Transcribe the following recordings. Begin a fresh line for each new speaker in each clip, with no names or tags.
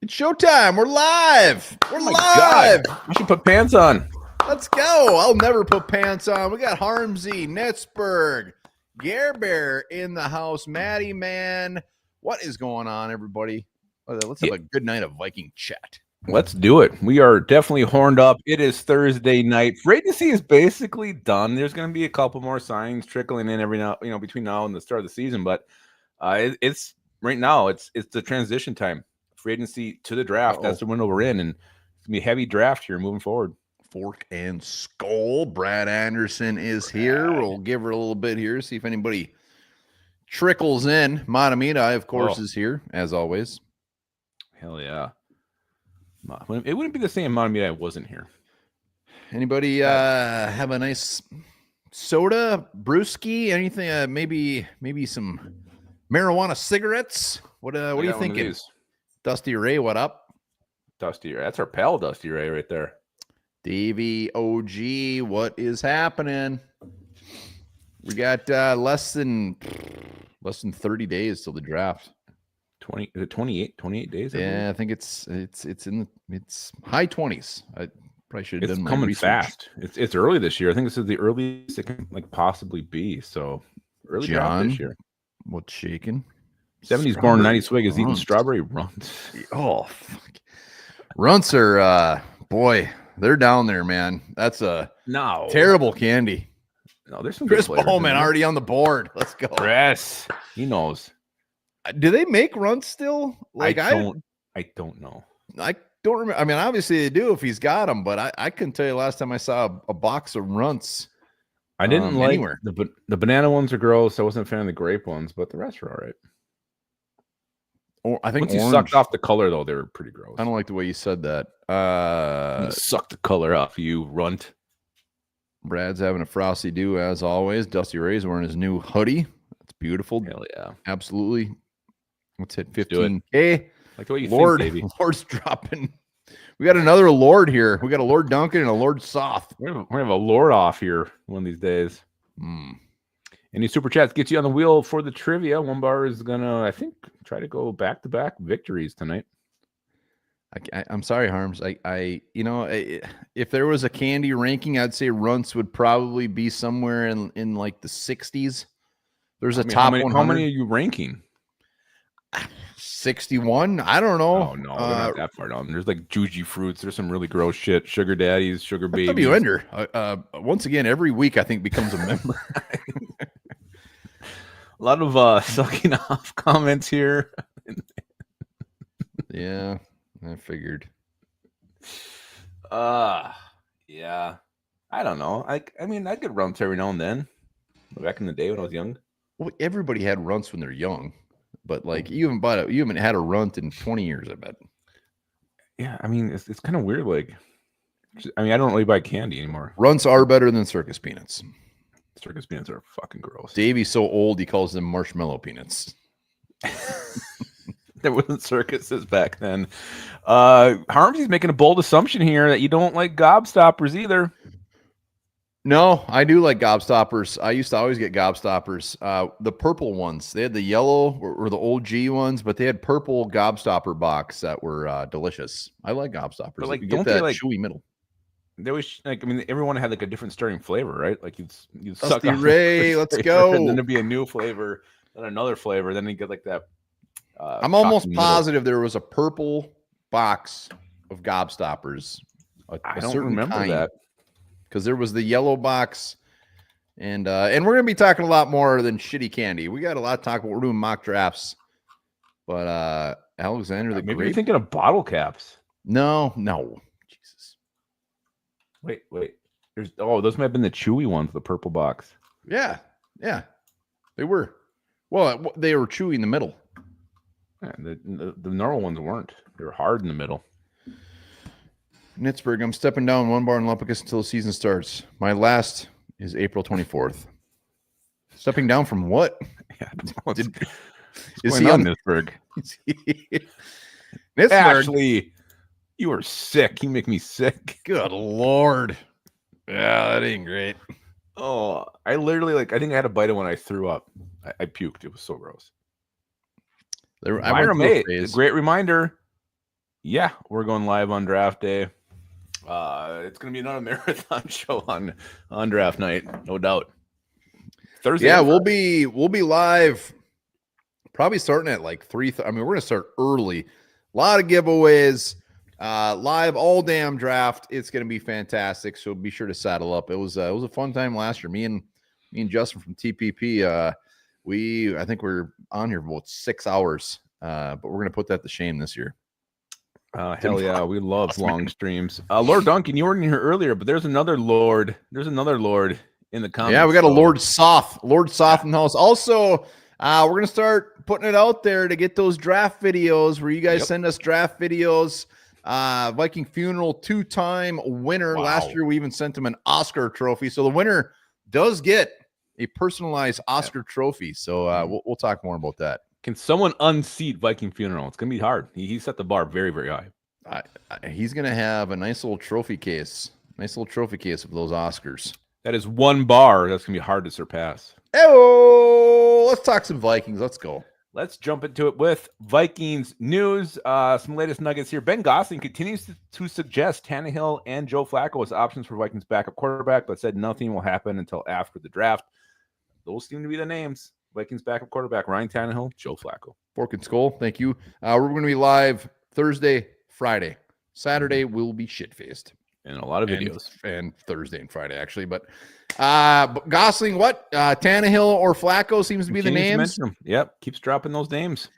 It's showtime. We're live. We're live.
God. I should put pants on.
Let's go. I'll never put pants on. We got Harmsy, Nitzberg, Gerber in the house. Maddie, man. What is going on, everybody? Let's have a good night of Viking chat.
Let's do it. We are definitely horned up. It is Thursday night. Free agency is basically done. There's going to be a couple more signings trickling in every now, between now and the start of the season. But it's right now. It's the transition time. Free agency to the draft. That's the window we're in, and it's gonna be a heavy draft here moving forward.
Fork and skull. Brad Anderson is here. We'll give her a little bit here. See if anybody trickles in. Monamita, of course, is here as always.
Hell yeah. It wouldn't be the same Monamita I wasn't here.
Anybody have a nice soda, brewski, anything? Maybe some marijuana cigarettes. What are you thinking? Dusty Ray, what up?
Dusty Ray, that's our pal, Dusty Ray, right there.
Davey OG, what is happening? We got less than 30 days till the draft.
28 days.
I think it's high 20s. I probably should have done my
coming
research.
Fast. It's early this year. I think this is the earliest it can possibly be. So early draft this year.
What's shaking?
70s born, 90 swig is eating strawberry runts.
Oh, fuck. Runts are boy, they're down there, man. That's a terrible candy.
No, there's some
Chris Bowman already on the board. Let's go.
Chris, he knows.
Do they make runts still?
I don't know.
I don't remember. I mean, obviously they do if he's got them, but I couldn't tell you last time I saw a box of runts.
I didn't like anywhere. The banana ones are gross. I wasn't a fan of the grape ones, but the rest are all right.
Or I think
once you sucked off the color, though, they were pretty gross.
I don't like the way you said that.
Suck the color off, you runt.
Brad's having a frosty do as always. Dusty Ray's wearing his new hoodie. That's beautiful.
Hell yeah,
absolutely. Let's hit 15K.
Like the way you
Lord,
think, baby.
Lord's dropping. We got another Lord here. We got a Lord Duncan and a Lord Soft.
We're gonna have a Lord off here one of these days. Any super chats get you on the wheel for the trivia. One bar is gonna, I think, try to go back-to-back victories tonight.
I'm sorry, Harms. If there was a candy ranking, I'd say Runts would probably be somewhere in like the 60s. There's a top 100.
How many are you ranking?
61. I don't know.
Oh no, they're not that far down. There's like Juji fruits. There's some really gross shit. Sugar daddies, sugar babies.
W Ender. Once again, every week I think becomes a member.
A lot of sucking off comments here.
Yeah, I figured.
Yeah. I don't know. I mean, I get runts every now and then. Back in the day when I was young.
Well, everybody had runts when they're young, but like you haven't had a runt in 20 years, I bet.
Yeah, I mean, it's kind of weird. Like, I mean, I don't really buy candy anymore.
Runts are better than circus peanuts.
Circus peanuts are fucking gross.
Davey's so old he calls them marshmallow peanuts.
There wasn't circuses back then. Harmsy's making a bold assumption here that you don't like gobstoppers either.
No, I do like gobstoppers. I used to always get gobstoppers. The purple ones. They had the yellow or the OG ones, but they had purple gobstopper box that were delicious. I like gobstoppers.
But like,
you
don't
get that
they like
chewy middle?
They always like. I mean, everyone had like a different starting flavor, right? Like you'd suck
Dusty
off
Ray, let's go.
And then there'd be a new flavor, then another flavor, then you get like that.
I'm almost positive there was a purple box of gobstoppers.
I don't remember that
because there was the yellow box, and we're gonna be talking a lot more than shitty candy. We got a lot to talk about. We're doing mock drafts, but Alexander the
maybe
Great.
You're thinking of bottle caps.
No, Jesus.
Wait. Those might have been the chewy ones, the purple box.
Yeah, they were. Well, they were chewy in the middle.
Yeah, the normal ones weren't. They were hard in the middle.
Nitzberg, I'm stepping down one bar in Lumpicus until the season starts. My last is April 24th. Stepping down from what?
Yeah,
is he on
Nitzberg?
Nitzberg?
Ashley, you are sick. You make me sick.
Good Lord. Yeah, that ain't great.
Oh, I literally I think I had a bite of when I threw up. I puked. It was so gross.
I went through a phase.
Great reminder. Yeah, we're going live on draft day. It's going to be another marathon show on draft night, no doubt. Thursday.
Yeah, we'll be live. Probably starting at like 3. I mean, we're gonna start early. A lot of giveaways. Live all damn draft. It's gonna be fantastic. So be sure to saddle up. It was a fun time last year. Me and Justin from TPP. I think we're on here for about 6 hours. But we're gonna put that to shame this year.
Hell yeah, we love long streams. Lord Duncan, you weren't here earlier, but there's another Lord. There's another Lord in the comments.
Yeah, we got a Lord Soth in the house. Also, we're gonna start putting it out there to get those draft videos where you guys send us draft videos. Viking Funeral 2-time winner.
Wow.
Last year we even sent him an Oscar trophy. So the winner does get a personalized Oscar trophy. So we'll talk more about that.
Can someone unseat Viking Funeral? It's gonna be hard. He set the bar very, very high.
He's gonna have a nice little trophy case. Nice little trophy case of those Oscars.
That is one bar that's gonna be hard to surpass.
Oh, let's talk some Vikings. Let's go.
Let's jump into it with Vikings news. Some latest nuggets here. Ben Gosling continues to suggest Tannehill and Joe Flacco as options for Vikings backup quarterback, but said nothing will happen until after the draft. Those seem to be the names. Vikings backup quarterback, Ryan Tannehill, Joe Flacco.
Fork and Skull, thank you. We're going to be live Thursday, Friday. Saturday, we'll be shit-faced.
And a lot of videos.
And Thursday and Friday, actually. But Gosling, what? Tannehill or Flacco seems to be the names.
Yep, keeps dropping those names.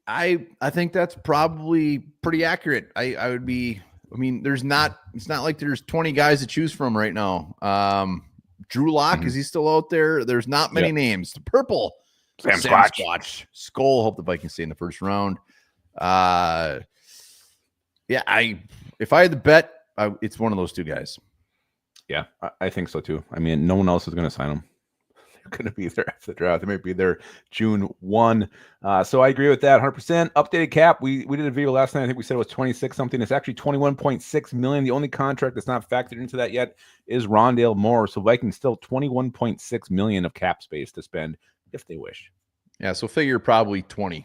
I think that's probably pretty accurate. It's not like there's 20 guys to choose from right now. Drew Lock, is he still out there? There's not many names. The purple.
Sam Squatch.
Skull. Hope the Vikings stay in the first round. If I had to bet, it's one of those two guys.
Yeah, I think so too. I mean, no one else is going to sign them. They're going to be there after the draft. They might be there June 1. So I agree with that 100%. Updated cap. We did a video last night. I think we said it was 26 something. It's actually 21.6 million. The only contract that's not factored into that yet is Rondale Moore. So Vikings still 21.6 million of cap space to spend if they wish.
Yeah, so figure probably 20.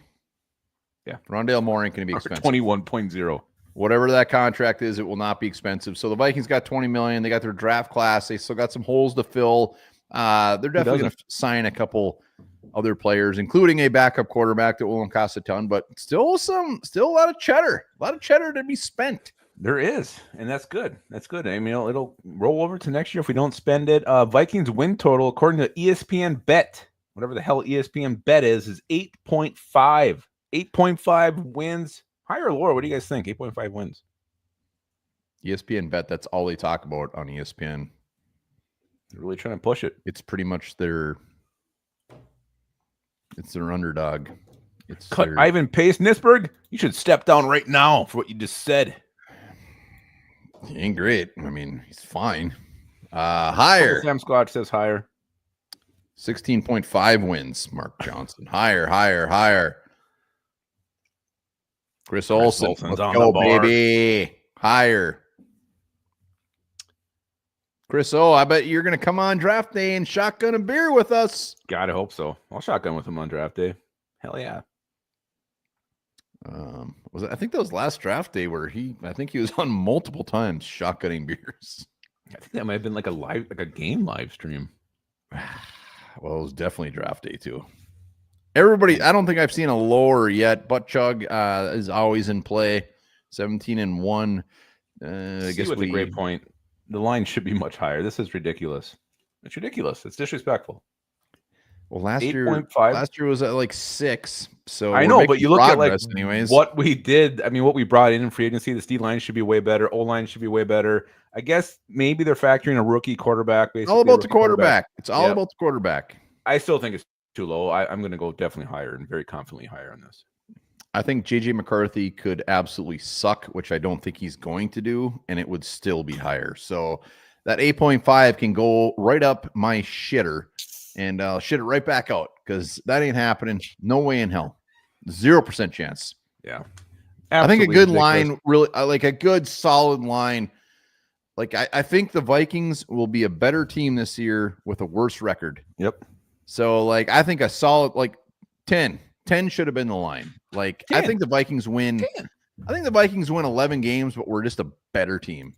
Yeah.
Rondale Moore ain't going to be expensive.
21.0.
Whatever that contract is, it will not be expensive. So the Vikings got 20 million. They got their draft class. They still got some holes to fill. They're definitely going to sign a couple other players, including a backup quarterback that won't cost a ton, but still a lot of cheddar. A lot of cheddar to be spent.
There is, and that's good. That's good. I mean, it'll roll over to next year if we don't spend it. Vikings win total, according to ESPN Bet, whatever the hell ESPN Bet is 8.5. 8.5 wins. Higher or lower? What do you guys think? 8.5 wins.
ESPN Bet, that's all they talk about on ESPN.
They're really trying to push it.
It's pretty much their underdog.
Cut Ivan Pace. Nisberg, you should step down right now for what you just said.
He ain't great. I mean, he's fine. Higher.
Sam Squatch says higher.
16.5 wins, Mark Johnson. Higher. Chris Olsen.
Let's
on go, baby. Higher. Chris O, I bet you're going to come on draft day and shotgun a beer with us.
God, I hope so. I'll shotgun with him on draft day. Hell yeah.
I think that was last draft day where I think he was on multiple times shotgunning beers.
I think that might have been like a game live stream.
Well, it was definitely draft day too. Everybody, I don't think I've seen a lower yet. Butt Chug is always in play. 17-1. I guess
with a great point. The line should be much higher. This is ridiculous. It's ridiculous. It's disrespectful.
Well, last year was at like 6. So
I know, but you look at like
anyways.
What we did. I mean, what we brought in free agency. The D line should be way better. O line should be way better. I guess maybe they're factoring a rookie quarterback. Basically,
all about the quarterback. It's all about the quarterback.
I still think it's too low. I'm going to go definitely higher and very confidently higher on this.
I think JJ McCarthy could absolutely suck, which I don't think he's going to do, and it would still be higher. So that 8.5 can go right up my shitter, and I'll shit it right back out because that ain't happening. No way in hell. 0% chance.
Yeah. Absolutely
I think a good
ridiculous.
Line, really, like a good solid line. Like I think the Vikings will be a better team this year with a worse record.
Yep.
So like I think a solid 10 should have been the line. Like
10.
I think the Vikings win I think the Vikings win 11 games, but we're just a better team.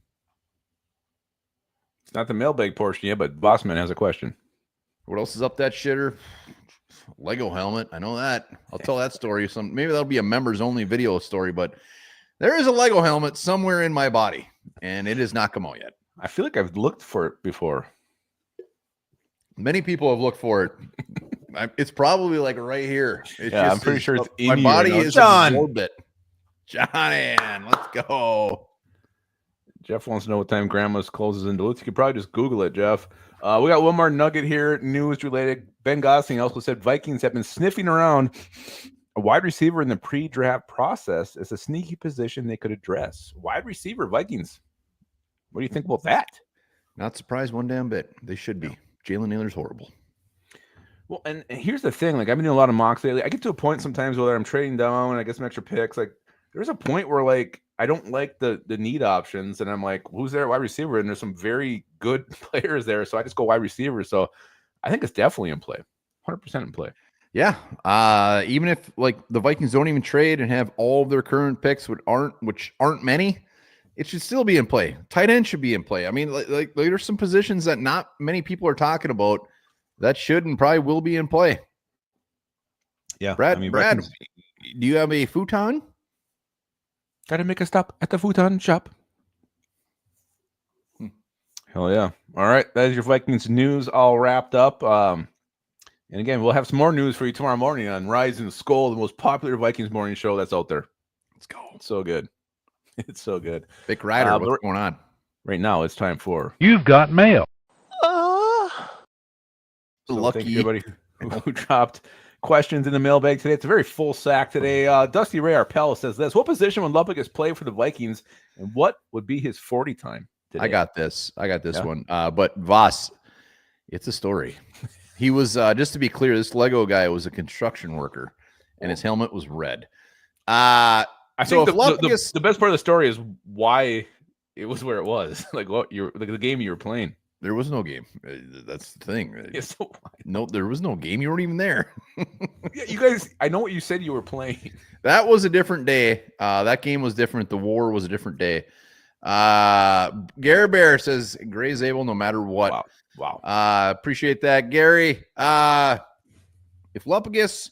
It's not the mailbag portion yet, but Bossman has a question.
What else is up that shitter? Lego helmet. I know that. I'll tell that story. Maybe that'll be a members only video story, but there is a Lego helmet somewhere in my body, and it has not come out yet.
I feel like I've looked for it before.
Many people have looked for it. It's probably like right here.
I'm pretty sure it's in
my body
right
is
John.
absorbed it. John, let's go.
Jeff wants to know what time Grandma's closes in Duluth. You could probably just Google it, Jeff. We got one more nugget here, news related. Ben Gosling also said Vikings have been sniffing around a wide receiver in the pre-draft process as a sneaky position they could address. Wide receiver, Vikings. What do you think about that?
Not surprised one damn bit. They should be. Jalen Naylor's horrible.
Well, and here's the thing. Like, I've been doing a lot of mocks lately. I get to a point sometimes where I'm trading down and I get some extra picks. Like, there's a point where, like, I don't like the need options, and I'm like, who's there at wide receiver? And there's some very good players there, so I just go wide receiver. So I think it's definitely in play, 100% in play.
Yeah. Even if like the Vikings don't even trade and have all of their current picks, which aren't many, it should still be in play. Tight end should be in play. I mean, like there's some positions that not many people are talking about that should and probably will be in play.
Yeah.
Brad,
Vikings...
do you have a futon?
Gotta make a stop at the futon shop. Hell yeah. All right. That is your Vikings news all wrapped up. And again, we'll have some more news for you tomorrow morning on Rise and Skull, the most popular Vikings morning show that's out there.
Let's go.
It's so good. It's so good.
Vic Ryder, what's going on?
Right now, it's time for
You've Got Mail.
So
Lucky
thank you everybody who dropped questions in the mailbag today. It's a very full sack today. Dusty Ray Arpel says this: what position would Lupicus play for the Vikings, and what would be his 40 time today?
I got this one. But Voss, it's a story. He was, just to be clear, this Lego guy was a construction worker, and his helmet was red. I
think the best part of the story is why it was where it was. Like the game you were playing.
There was no game. That's the thing.
Yeah, so
no, there was no game. You weren't even there.
Yeah, you guys, I know what you said you were playing.
That was a different day. That game was different. The war was a different day. Gary Bear says Gray's able no matter what.
Wow.
Appreciate that, Gary. If Lupicus,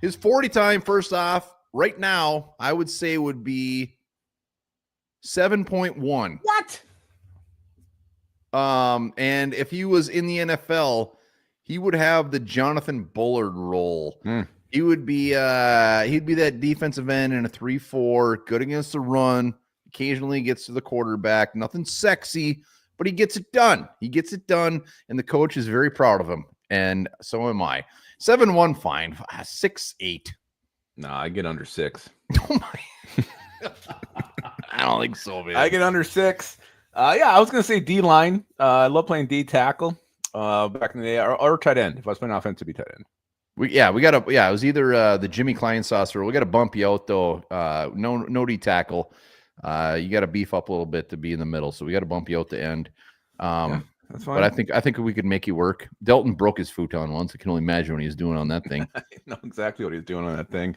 his 40 time, first off, right now, I would say would be 7.1.
What?
And if he was in the NFL, he would have the Jonathan Bullard role. He would be he'd be that defensive end in a 3-4, good against the run, occasionally gets to the quarterback, nothing sexy, but he gets it done. He gets it done, and the coach is very proud of him, and so am I. 7-1, fine. 6-8.
Nah, I get under 6.
Oh my. I don't think so, man.
I get under 6. Yeah, I was going to say D-line. I love playing D-tackle back in the day, or tight end. If I was playing offense, it'd be tight end.
It was either the Jimmy Klein sauce, or we got to bump you out, though. No D-tackle. You got to beef up a little bit to be in the middle, so we got to bump you out the end.
Yeah, that's fine.
But I think we could make you work. Delton broke his futon once. I can only imagine what he was doing on that thing.
I know exactly what he's doing on that thing.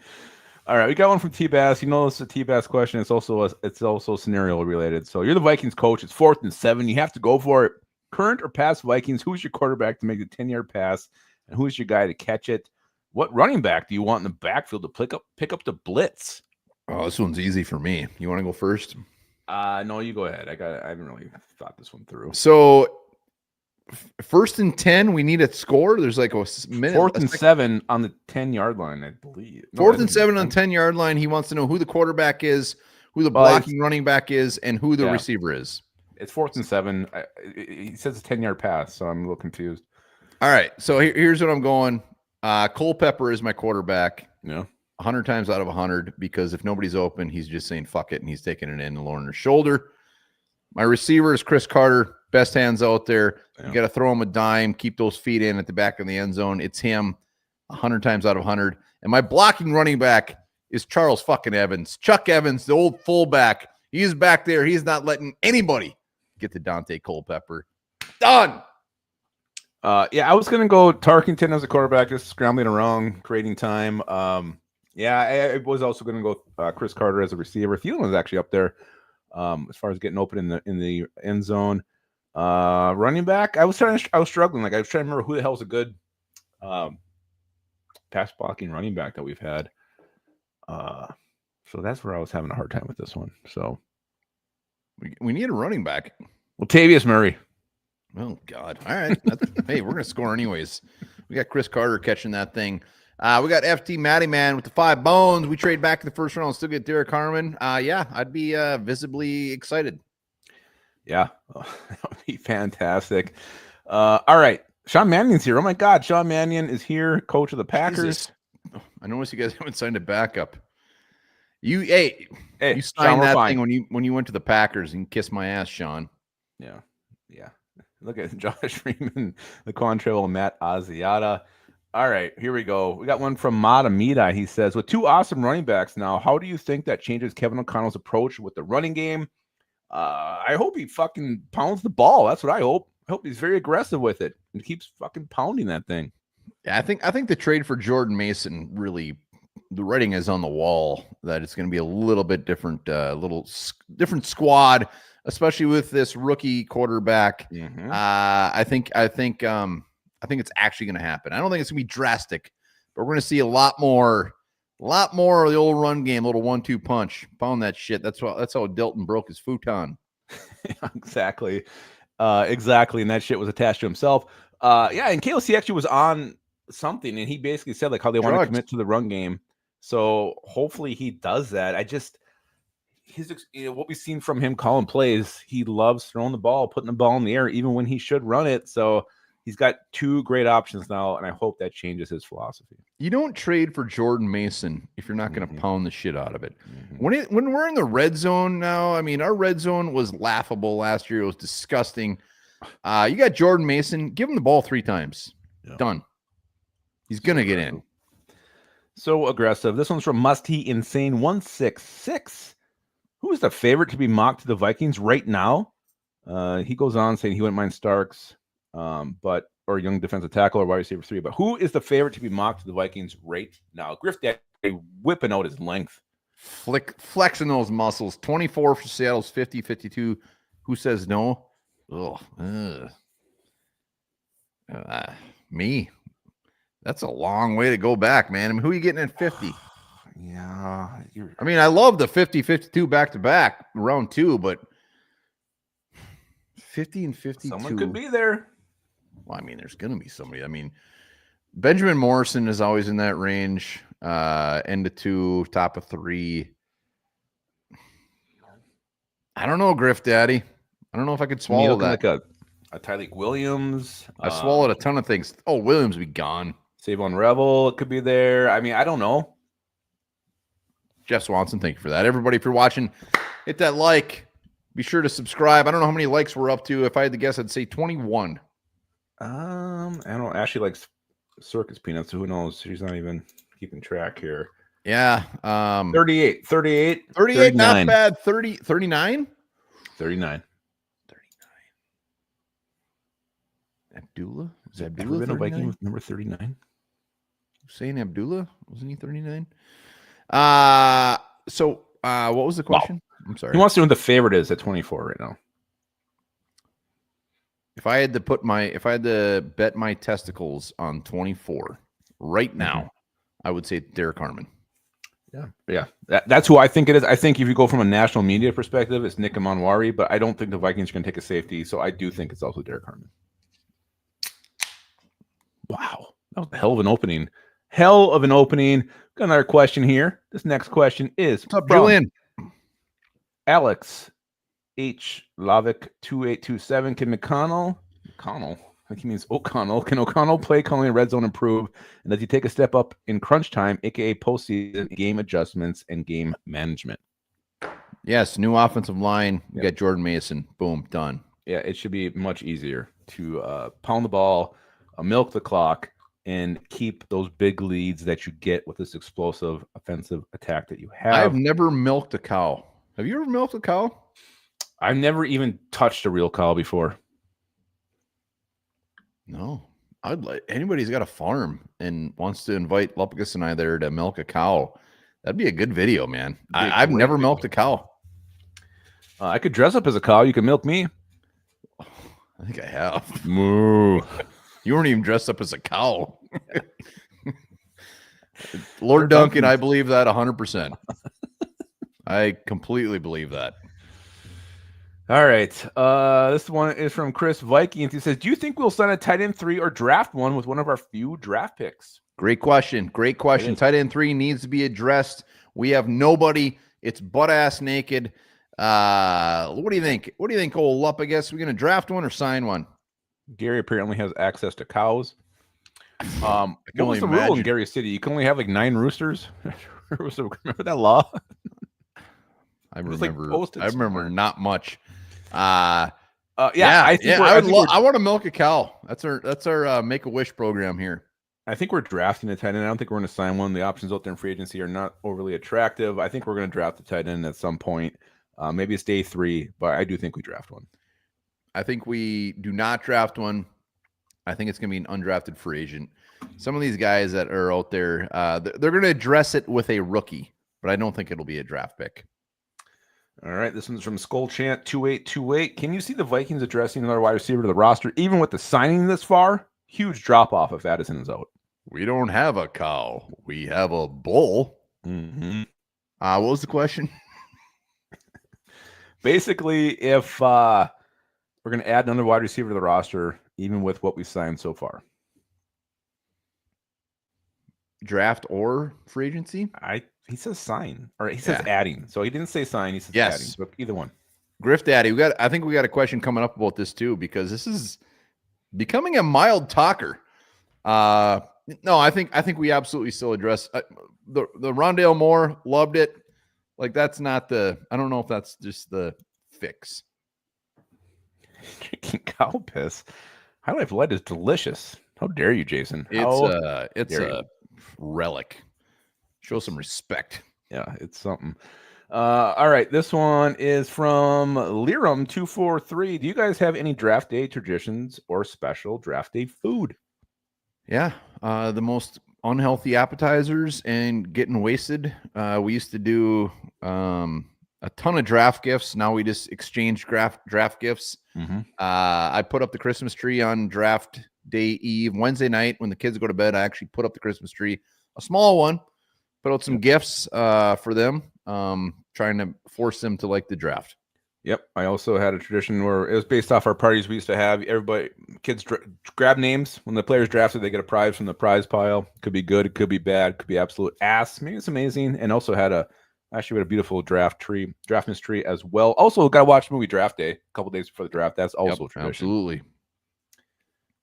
All right, we got one from T-Bass. You know, it's a T-Bass question. It's also scenario related. So you're the Vikings coach. It's 4th and 7. You have to go for it. Current or past Vikings, who's your quarterback to make the 10-yard pass, and who's your guy to catch it? What running back do you want in the backfield to pick up the blitz?
Oh, this one's easy for me. You want to go first?
No, you go ahead. I haven't really thought this one through.
So 1st and 10, we need a score. There's like a minute.
4th and 7 on the 10-yard line, I believe.
4th and 7 on the 10-yard line. He wants to know who the quarterback is, who the blocking running back is, and who the receiver is.
It's 4th and 7. He says a 10-yard pass, so I'm a little confused.
All right, so here's what I'm going. Culpepper is my quarterback.
Yeah.
100 times out of 100, because if nobody's open, he's just saying fuck it, and he's taking it in and lowering his shoulder. My receiver is Chris Carter. Best hands out there. Yeah. You got to throw him a dime, keep those feet in at the back of the end zone. It's him 100 times out of 100. And my blocking running back is Charles fucking Evans. Chuck Evans, the old fullback. He's back there. He's not letting anybody get to Dante Culpepper. Done.
Yeah, I was going to go Tarkington as a quarterback, just scrambling around, creating time. Yeah, I was also going to go Chris Carter as a receiver. Thielen was actually up there as far as getting open in the end zone. Running back, I was struggling. Like I was trying to remember who the hell's a good pass blocking running back that we've had. So that's where I was having a hard time with this one. So
we need a running back.
Latavius Murray.
Oh God! All right. Hey, we're gonna score anyways. We got Chris Carter catching that thing. We got FT Matty Man with the 5 bones. We trade back in the first round and still get Derek Harmon. Yeah, I'd be visibly excited.
Yeah, that would be fantastic. All right, Sean Mannion's here. Oh my God, Sean Mannion is here, coach of the Packers.
Jesus. I noticed you guys haven't signed a backup. You signed
Sean,
that thing when you went to the Packers and kissed my ass, Sean.
Yeah. Look at Josh Freeman, the Contrail, Matt Asiata. All right, here we go. We got one from Matamita. He says, with 2 awesome running backs now, how do you think that changes Kevin O'Connell's approach with the running game? I hope he fucking pounds the ball. That's what I hope. I hope he's very aggressive with it and keeps fucking pounding that thing.
Yeah, I think the trade for Jordan Mason really, the writing is on the wall that it's going to be a little bit different, different squad, especially with this rookie quarterback.
Mm-hmm.
I think it's actually going to happen. I don't think it's going to be drastic, but we're going to see a lot more of the old run game, little 1-2 punch, pound that shit. That's how Dilton broke his futon.
Exactly. And that shit was attached to himself. And KLC actually was on something, and he basically said like how they want to commit to the run game. So hopefully he does that. What we've seen from him calling plays, he loves throwing the ball, putting the ball in the air, even when he should run it. So he's got 2 great options now, and I hope that changes his philosophy.
You don't trade for Jordan Mason if you're not going to pound the shit out of it. Mm-hmm. When we're in the red zone now, I mean, our red zone was laughable last year. It was disgusting. You got Jordan Mason. Give him the ball 3 times. Yeah. Done. He's going to get in.
So aggressive. This one's from Musty Insane 166. Who is the favorite to be mocked to the Vikings right now? He goes on saying he wouldn't mind Starks, or young defensive tackle or wide receiver 3. But who is the favorite to be mocked to the Vikings right now? Griff Daddy whipping out his length.
Flexing those muscles. 24 for Seattle's 50, 52. Who says no? Me. That's a long way to go back, man. I mean, who are you getting at 50?
Yeah.
I mean, I love the 50, 52 back-to-back round 2, but 50 and 52.
Someone could be there.
Well, I mean, there's going to be somebody. I mean, Benjamin Morrison is always in that range. End of 2, top of 3. I don't know, Griff Daddy. I don't know if I could swallow that.
Like a Tyreek Williams.
I swallowed a ton of things. Oh, Williams will be gone.
Savon Rebel could be there. I mean, I don't know.
Jeff Swanson, thank you for that. Everybody, if you're watching, hit that like. Be sure to subscribe. I don't know how many likes we're up to. If I had to guess, I'd say 21.
I don't know. Ashley likes circus peanuts, so who knows? She's not even keeping track here.
Yeah.
38,
39. Not bad. 39?
39.
Abdullah?
Is Abdullah been a Viking with number 39?
Hussein Abdullah? Wasn't he 39? So what was the question?
Wow.
I'm sorry.
He wants to know what the favorite is at 24 right now.
If I had to bet my testicles on 24 right now, I would say Derek Harmon.
Yeah. That's who I think it is. I think if you go from a national media perspective, it's Nick Amanwari, but I don't think the Vikings are going to take a safety, so I do think it's also Derek Harmon. Wow. That was a hell of an opening. Got another question here. This next question is
what's up, Julian?
Alex H. Lavick 2827. Can McConnell, I think he means O'Connell. Can O'Connell play calling a red zone improve? And does he take a step up in crunch time, aka postseason game adjustments and game management?
Yes, new offensive line. We got Jordan Mason. Boom, done.
Yeah, it should be much easier to pound the ball, milk the clock, and keep those big leads that you get with this explosive offensive attack that you have.
I've never milked a cow. Have you ever milked a cow?
I've never even touched a real cow before.
No. I'd like anybody who's got a farm and wants to invite Lupkus and I there to milk a cow. That'd be a good video, man.
Be a
I've never
great
milked a cow.
I could dress up as a cow. You can milk me.
I think I have.
Moo.
You weren't even dressed up as a cow. Lord Duncan, I believe that 100%. I completely believe that.
All right. This one is from Chris Vikings. He says, do you think we'll sign a tight end 3 or draft one with one of our few draft picks?
Great question. Great question. Tight end 3 needs to be addressed. We have nobody. It's butt ass naked. What do you think? What do you think, old Lup? I guess we're going to draft one or sign one.
Gary apparently has access to cows. What was the rule in Gary City? You can only have like 9 roosters. Remember that law?
I remember not much.
I want
to milk a cow. That's our Make-A-Wish program here.
I think we're drafting a tight end. I don't think we're going to sign one. The options out there in free agency are not overly attractive. I think we're going to draft a tight end at some point. Maybe it's day 3, but I do think we draft one.
I think we do not draft one. I think it's going to be an undrafted free agent. Some of these guys that are out there, they're going to address it with a rookie, but I don't think it'll be a draft pick.
All right, this one's from Skullchant 2828. Can you see the Vikings addressing another wide receiver to the roster, even with the signing this far? Huge drop off if Addison is out.
We don't have a cow. We have a bull.
Mm-hmm.
What was the question?
Basically, if we're going to add another wide receiver to the roster, even with what we signed so far.
Draft or free agency?
He says sign, or he says adding. So he didn't say sign. He says adding. So either one.
Griff Daddy, I think we got a question coming up about this too, because this is becoming a mild talker. No, I think we absolutely still address the Rondale Moore. Loved it. Like that's not I don't know if that's just the fix.
Drinking cow piss. High Life Light is delicious. How dare you, Jason?
It's a relic. Show some respect.
Yeah, it's something. All right, this one is from Lirum243. Do you guys have any draft day traditions or special draft day food?
Yeah, the most unhealthy appetizers and getting wasted. We used to do a ton of draft gifts. Now we just exchange draft gifts.
Mm-hmm.
I put up the Christmas tree on draft day eve, Wednesday night when the kids go to bed. I actually put up the Christmas tree, a small one, put out some gifts for them, trying to force them to like the draft.
Yep. I also had a tradition where it was based off our parties we used to have. Kids grab names. When the players drafted, they get a prize from the prize pile. Could be good. It could be bad. Could be absolute ass. Maybe it's amazing. And also had a beautiful draftmas tree as well. Also got to watch the movie Draft Day a couple days before the draft. That's also a tradition.
Absolutely.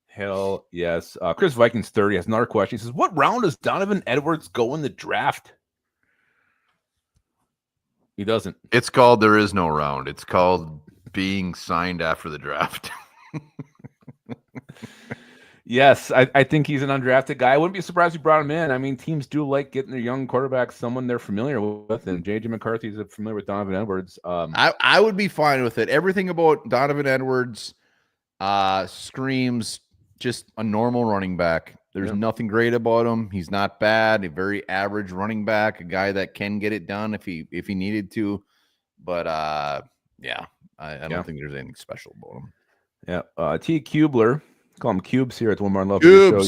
Hell yes. Chris Vikings 30 has another question. He says, what round does Donovan Edwards go in the draft? He doesn't.
It's called There Is No Round. It's called being signed after the draft.
Yes, I think he's an undrafted guy. I wouldn't be surprised if you brought him in. I mean, teams do like getting their young quarterback, someone they're familiar with, and J.J. McCarthy's familiar with Donovan Edwards.
I would be fine with it. Everything about Donovan Edwards screams just a normal running back. There's nothing great about him. He's not bad. A very average running back, a guy that can get it done if he needed to. But I don't think there's anything special about him.
Yeah. T. Kubler, call him Cubes here at the One More Love Show.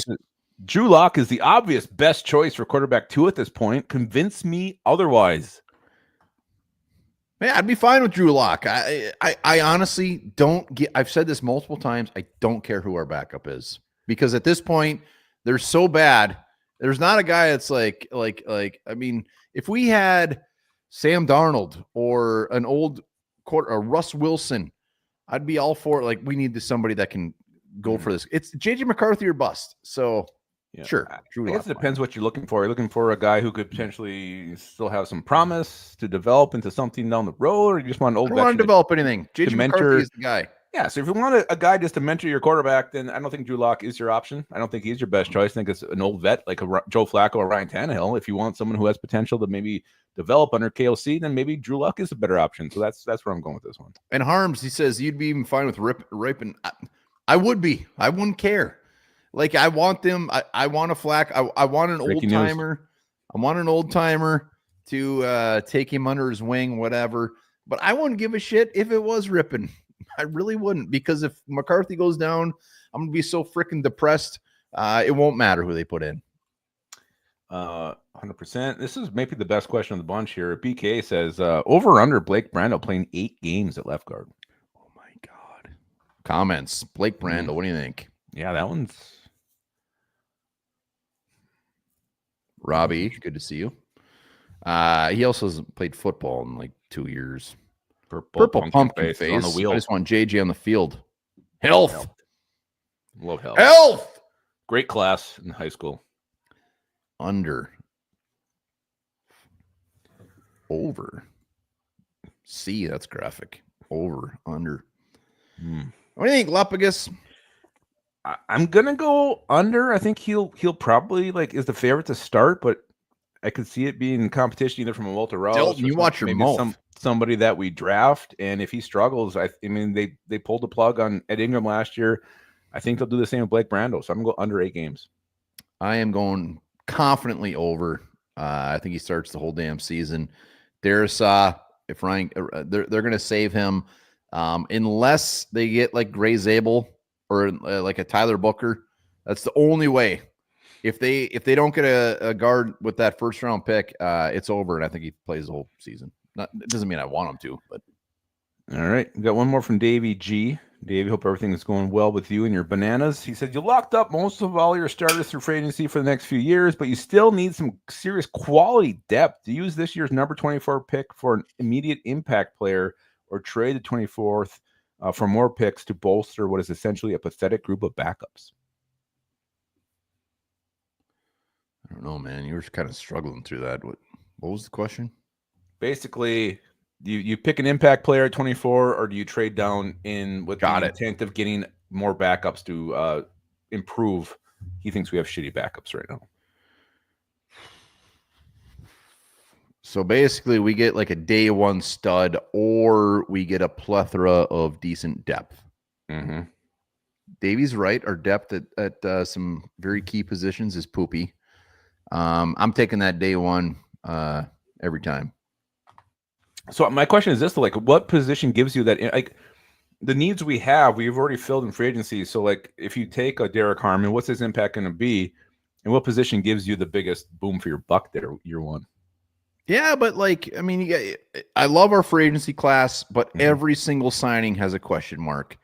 Drew Lock is the obvious best choice for quarterback 2 at this point. Convince me otherwise.
Man, I'd be fine with Drew Lock. I honestly don't get. I've said this multiple times. I don't care who our backup is, because at this point they're so bad. There's not a guy that's like. I mean, if we had Sam Darnold or an old Russ Wilson, I'd be all for it. Like, we need somebody that can go for this. It's J.J. McCarthy or bust. So. Yeah. Sure.
I guess it depends what you're looking for. You're looking for a guy who could potentially still have some promise to develop into something down the road, or you just want an old veteran.
I don't want to develop anything. J.J. McCarthy is the guy.
Yeah, so if you want a guy just to mentor your quarterback, then I don't think Drew Lock is your option. I don't think he's your best choice. I think it's an old vet like a Joe Flacco or Ryan Tannehill. If you want someone who has potential to maybe develop under KOC, then maybe Drew Lock is a better option. So that's where I'm going with this one.
And Harms, he says you'd be even fine with Ripon. I would be. I wouldn't care. Like, I want them. I want a Flack. I want an old timer. I want an old timer to take him under his wing, whatever. But I wouldn't give a shit if it was Rippon. I really wouldn't, because if McCarthy goes down, I'm gonna be so freaking depressed. It won't matter who they put in.
100%. This is maybe the best question of the bunch here. BK says, over or under Blake Brando playing 8 games at left guard.
Oh my God. Comments. Blake Brando, what do you think?
Yeah, that one's...
Robbie, good to see you. He also has played football in like 2 years. Purple pumpkin face
on the wheel.
I just want JJ on the field. Health.
Love health.
Health.
Great class in high school.
Under. Over. See, that's graphic. Over. Under. What do you think, Lupagus?
I'm gonna go under. I think he'll probably is the favorite to start, but I could see it being competition either from a Walter Rouse.
Dilton, you watch your mouth.
Somebody that we draft, and if he struggles, I mean they pulled the plug on Ed Ingram last year. I think they'll do the same with Blake Brando. So I'm gonna go under 8 games.
I am going confidently over. I think he starts the whole damn season. Darrisaw, if Ryan, they're gonna save him, unless they get like Gray Zabel or like a Tyler Booker. That's the only way. If they don't get a guard with that first round pick, it's over, and I think he plays the whole season. It doesn't mean I want him to, but
all right. We got one more from Davey G. Davey, hope everything is going well with you and your bananas. He said you locked up most of all your starters through free agency for the next few years, but you still need some serious quality depth to use this year's number 24 pick for an immediate impact player, or trade the 24th for more picks to bolster what is essentially a pathetic group of backups.
I don't know, man. You were kind of struggling through that. What was the question?
Basically, you pick an impact player at 24, or do you trade down in with the intent of getting more backups to improve? He thinks we have shitty backups right now.
So basically, we get like a day one stud, or we get a plethora of decent depth.
Mm-hmm.
Davey's right. Our depth at some very key positions is poopy. I'm taking that day one every time.
So my question is this: what position gives you that? The needs we have, we've already filled in free agency. So, if you take a Derek Harmon, what's his impact going to be, and what position gives you the biggest boom for your buck there, year one?
Yeah, but I love our free agency class, but every single signing has a question mark.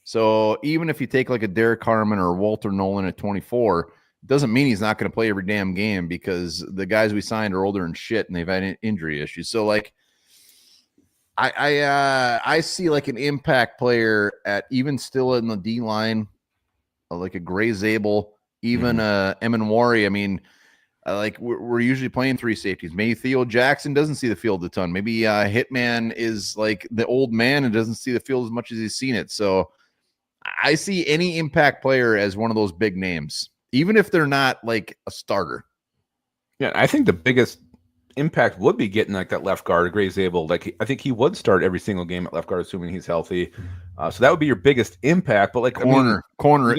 So even if you take like a Derek Harmon or Walter Nolan at 24. Doesn't mean he's not going to play every damn game, because the guys we signed are older and shit, and they've had injury issues. So I see like an impact player at even still in the D line, like a Gray Zabel, even Emanwari. I mean, we're usually playing 3 safeties. Maybe Theo Jackson doesn't see the field a ton. Maybe Hitman is like the old man and doesn't see the field as much as he's seen it. So I see any impact player as one of those big names, even if they're not like a starter.
Yeah, I think the biggest impact would be getting like that left guard, Gray Zabel. I think he would start every single game at left guard, assuming he's healthy. So that would be your biggest impact. But
corner,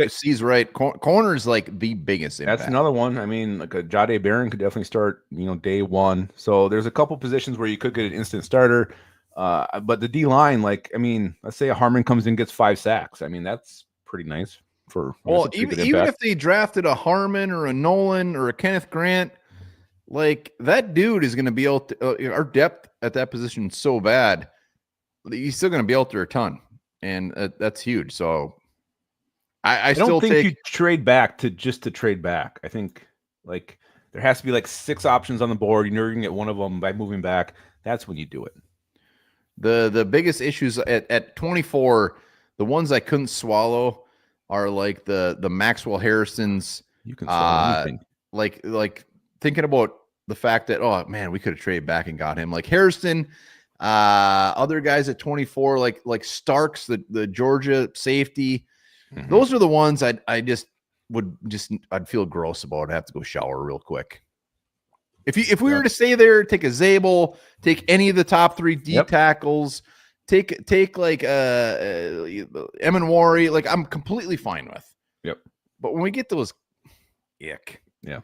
C's right. Corner is like the biggest impact.
That's another one. I mean, like a Jade Barron could definitely start, day one. So there's a couple positions where you could get an instant starter. But the D line, let's say a Harmon comes in and gets 5 sacks. I mean, that's pretty nice for.
Even if they drafted a Harmon or a Nolan or a Kenneth Grant, like that dude is going to be able to, our depth at that position is so bad, he's still going to be out there a ton, and that's huge. So I
don't think you trade back to trade back. I think there has to be 6 options on the board. You know you're going to get one of them by moving back. That's when you do it.
The biggest issues at 24, the ones I couldn't swallow are like the Maxwell Harrisons.
You can swallow anything.
Like thinking about the fact that, oh man, we could have traded back and got him. Like Harrison, other guys at 24, like Starks, the Georgia safety. Mm-hmm. Those are the ones I'd feel gross about. I'd have to go shower real quick. If we were to stay there, take a Zabel, take any of the top 3 D tackles, take like Emanwari, like I'm completely fine with.
Yep.
But when we get those, ick.
Yeah.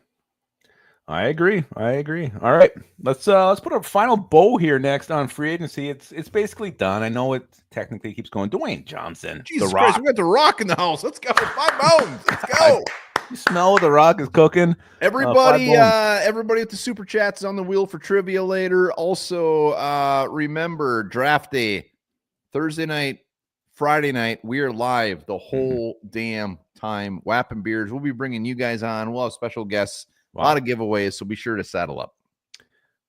I agree. All right, let's put a final bow here next on free agency. It's basically done. I know it technically keeps going. Dwayne Johnson, The
Jesus Christ,
Rock.
we got The Rock in the house. Let's go. 5 bones. Let's go.
You smell what The Rock is cooking. 5
Everybody,
bones.
everybody with the super chats is on the wheel for trivia later. Also, remember draft day, Thursday night, Friday night. We are live the whole damn time. Wapping Beers. We'll be bringing you guys on. We'll have special guests, a lot of giveaways. So be sure to saddle up.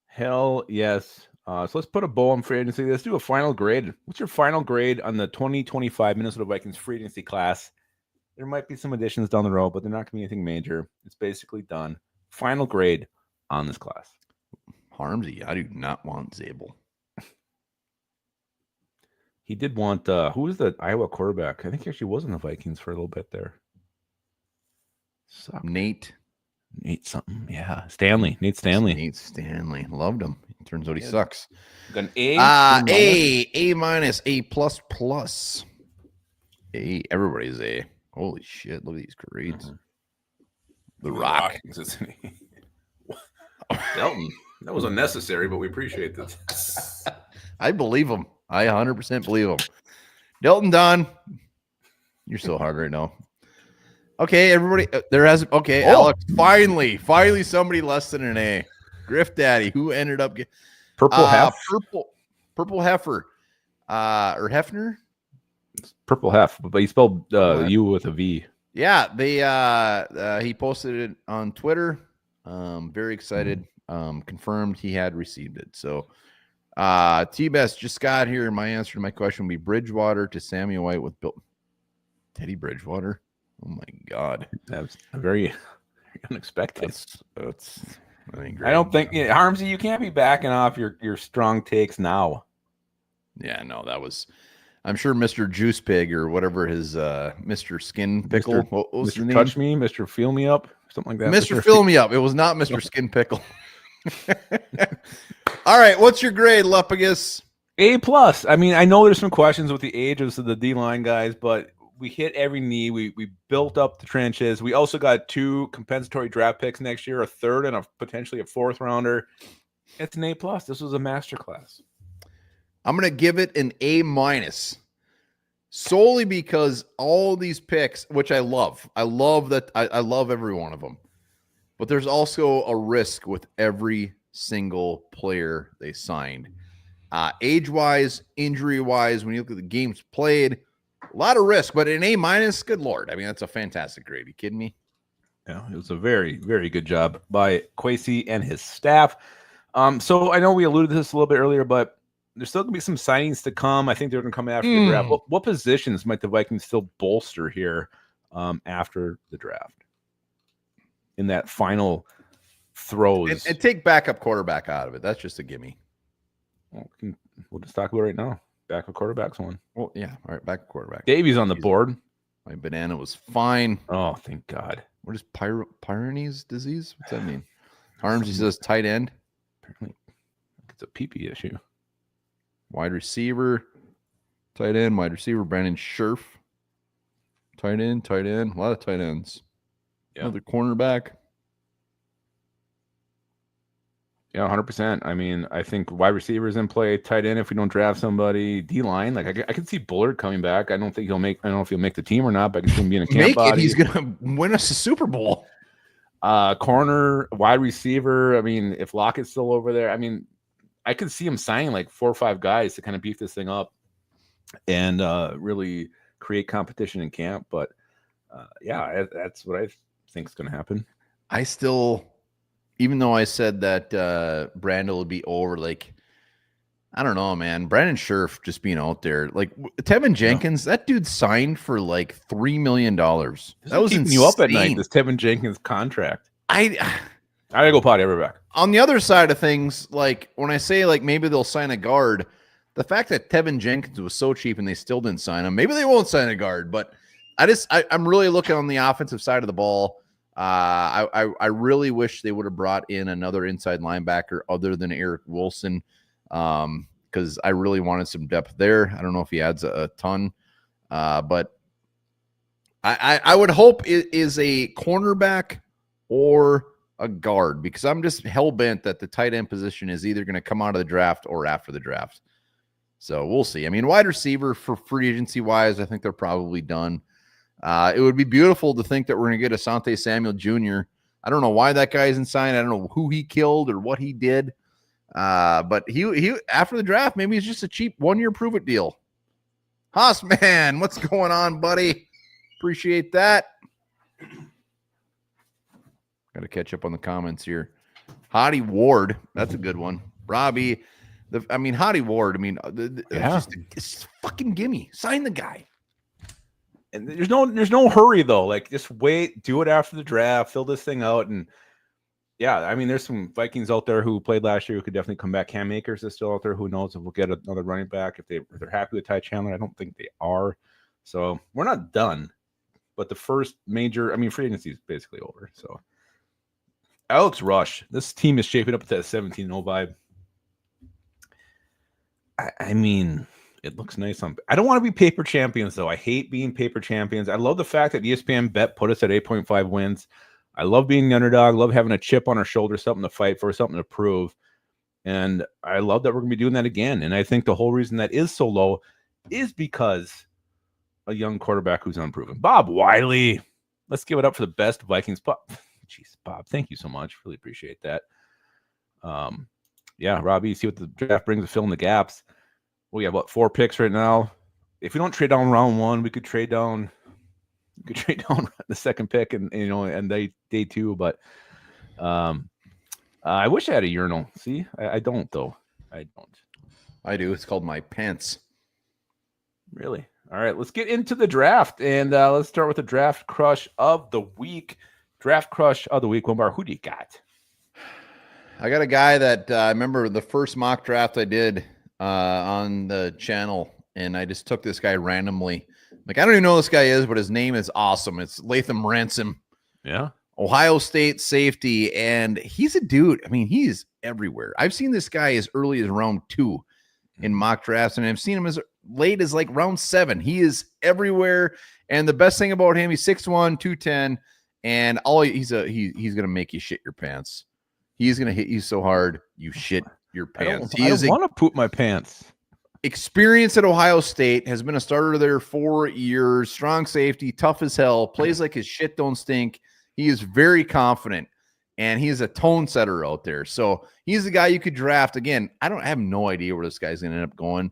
Hell yes. So let's put a bow on free agency. Let's do a final grade. What's your final grade on the 2025 Minnesota Vikings free agency class? There might be some additions down the road, but they're not going to be anything major. It's basically done. Final grade on this class.
Harmsy, I do not want Zabel.
He did want who was the Iowa quarterback? I think he actually was in the Vikings for a little bit there.
Sucked. Nate
something. Yeah. Nate Stanley.
Loved him. Turns out he sucks.
An A.
A minus, A plus plus. A, everybody's A. Holy shit, look at these grades. The Rock.
Delton, that was unnecessary, but we appreciate this.
I believe him. I 100% believe him. Delton Don. You're so hard right now. Okay, everybody. Alex. Finally, somebody less than an A. Griff Daddy, who ended up getting
Purple
Heifer. Or Hefner?
Purple Hef, but he spelled U with a V.
Yeah, they he posted it on Twitter. Very excited. Confirmed he had received it. So T-Best just got here. My answer to my question would be Bridgewater to Sammy White with Bill Teddy Bridgewater. Oh my God.
That's very unexpected.
That's
I don't think Harmsy, you can't be backing off your strong takes now.
Yeah, no, that was I'm sure Mr. Juice Pig or whatever his Mr. Skin Pickle. What was
Mr.
the name?
Touch Me, Mr. Feel Me Up, something like that.
Mr. Fill Me Up. It was not Mr. Skin Pickle. All right, what's your grade, Lupagus?
A plus. I mean, I know there's some questions with the ages of the D-line guys, but we hit every knee. We built up the trenches. We also got 2 compensatory draft picks next year, a third and potentially a 4th rounder. It's an A plus. This was a masterclass.
I'm going to give it an A minus solely because all these picks, which I love that. I love every one of them, but there's also a risk with every single player they signed. Age-wise, injury-wise, when you look at the games played, a lot of risk, but an A minus, good Lord. I mean, that's a fantastic grade. Are you kidding me?
Yeah, it was a very, very good job by Kwesi and his staff. So I know we alluded to this a little bit earlier, but there's still going to be some signings to come. I think they're going to come after the draft. What positions might the Vikings still bolster here after the draft? In that final throws.
And take backup quarterback out of it. That's just a gimme.
We'll just talk about it right now. Backup quarterback's one.
Well, yeah. All right, backup quarterback.
Davies on the board.
My banana was fine.
Oh, thank God.
What is Peyronie's disease? What's that mean? Arms, he says tight end.
Apparently, it's a pee-pee issue.
Wide receiver, tight end, wide receiver, Brandon Scherf. Tight end, a lot of tight ends. Yeah. Another cornerback.
Yeah, 100%. I mean, I think wide receivers in play, tight end if we don't draft somebody, D-line. Like I can see Bullard coming back. I don't know if he'll make the team or not, but I can see him being a camp body.
He's gonna win us a Super Bowl.
Corner, wide receiver. I mean, if Lockett's still over there, I mean, I could see him signing like 4 or 5 guys to kind of beef this thing up and really create competition in camp. But yeah, that's what I think is going to happen.
I still, even though I said that Brandel would be over, like, I don't know, man. Brandon Scherf just being out there, like Tevin Jenkins, that dude signed for like $3 million. That was
keeping you up at night. This Tevin Jenkins contract. I gotta go potty. I'll be back.
On the other side of things, like when I say like maybe they'll sign a guard, the fact that Tevin Jenkins was so cheap and they still didn't sign him, maybe they won't sign a guard. But I'm really looking on the offensive side of the ball. I really wish they would have brought in another inside linebacker other than Eric Wilson, because I really wanted some depth there. I don't know if he adds a ton, but I would hope it is a cornerback or a guard because I'm just hell bent that the tight end position is either going to come out of the draft or after the draft. So we'll see. I mean, wide receiver for free agency wise, I think they're probably done. It would be beautiful to think that we're going to get Asante Samuel Jr. I don't know why that guy isn't signed. I don't know who he killed or what he did. But he after the draft, maybe it's just a cheap 1-year prove it deal. Haas man, what's going on, buddy? Appreciate that. Got to catch up on the comments here. Hottie Ward, that's a good one. Robbie, Hottie Ward. I mean, it's fucking gimme. Sign the guy.
And there's no hurry though. Like, just wait, do it after the draft, fill this thing out, and yeah, I mean, there's some Vikings out there who played last year who could definitely come back. Cam Akers is still out there. Who knows if we'll get another running back if they're happy with Ty Chandler. I don't think they are. So we're not done. But the first major, free agency is basically over. So Alex Rush, this team is shaping up to that 17-0 vibe. I mean, it looks nice. I don't want to be paper champions, though. I hate being paper champions. I love the fact that ESPN Bet put us at 8.5 wins. I love being the underdog. Love having a chip on our shoulder, something to fight for, something to prove. And I love that we're going to be doing that again. And I think the whole reason that is so low is because a young quarterback who's unproven. Bob Wiley. Let's give it up for the best Vikings. Jeez, Bob, thank you so much. Really appreciate that. Yeah, Robbie, you see what the draft brings to fill in the gaps. We have 4 picks right now. If we don't trade down round 1, we could trade down. You could trade down the second pick and day 2, but I wish I had a urinal. See, I don't though. I don't.
I do. It's called my pants.
Really? All right, let's get into the draft, and let's start with the draft crush of the week. Draft crush of the week. Wombar, who do you got?
I got a guy that I remember the first mock draft I did on the channel, and I just took this guy randomly. Like, I don't even know who this guy is, but his name is awesome. It's Latham Ransom.
Yeah.
Ohio State safety, and he's a dude. I mean, he's everywhere. I've seen this guy as early as round 2 in mock drafts, and I've seen him as late as like round 7. He is everywhere, and the best thing about him, he's 6'1", 210, and he's gonna make you shit your pants. He's gonna hit you so hard you shit your pants.
I don't want to poop my pants.
Experience at Ohio State, has been a starter there 4 years, strong safety, tough as hell, plays like his shit don't stink. He is very confident, and he is a tone setter out there. So he's the guy you could draft. Again, I have no idea where this guy's going to end up going.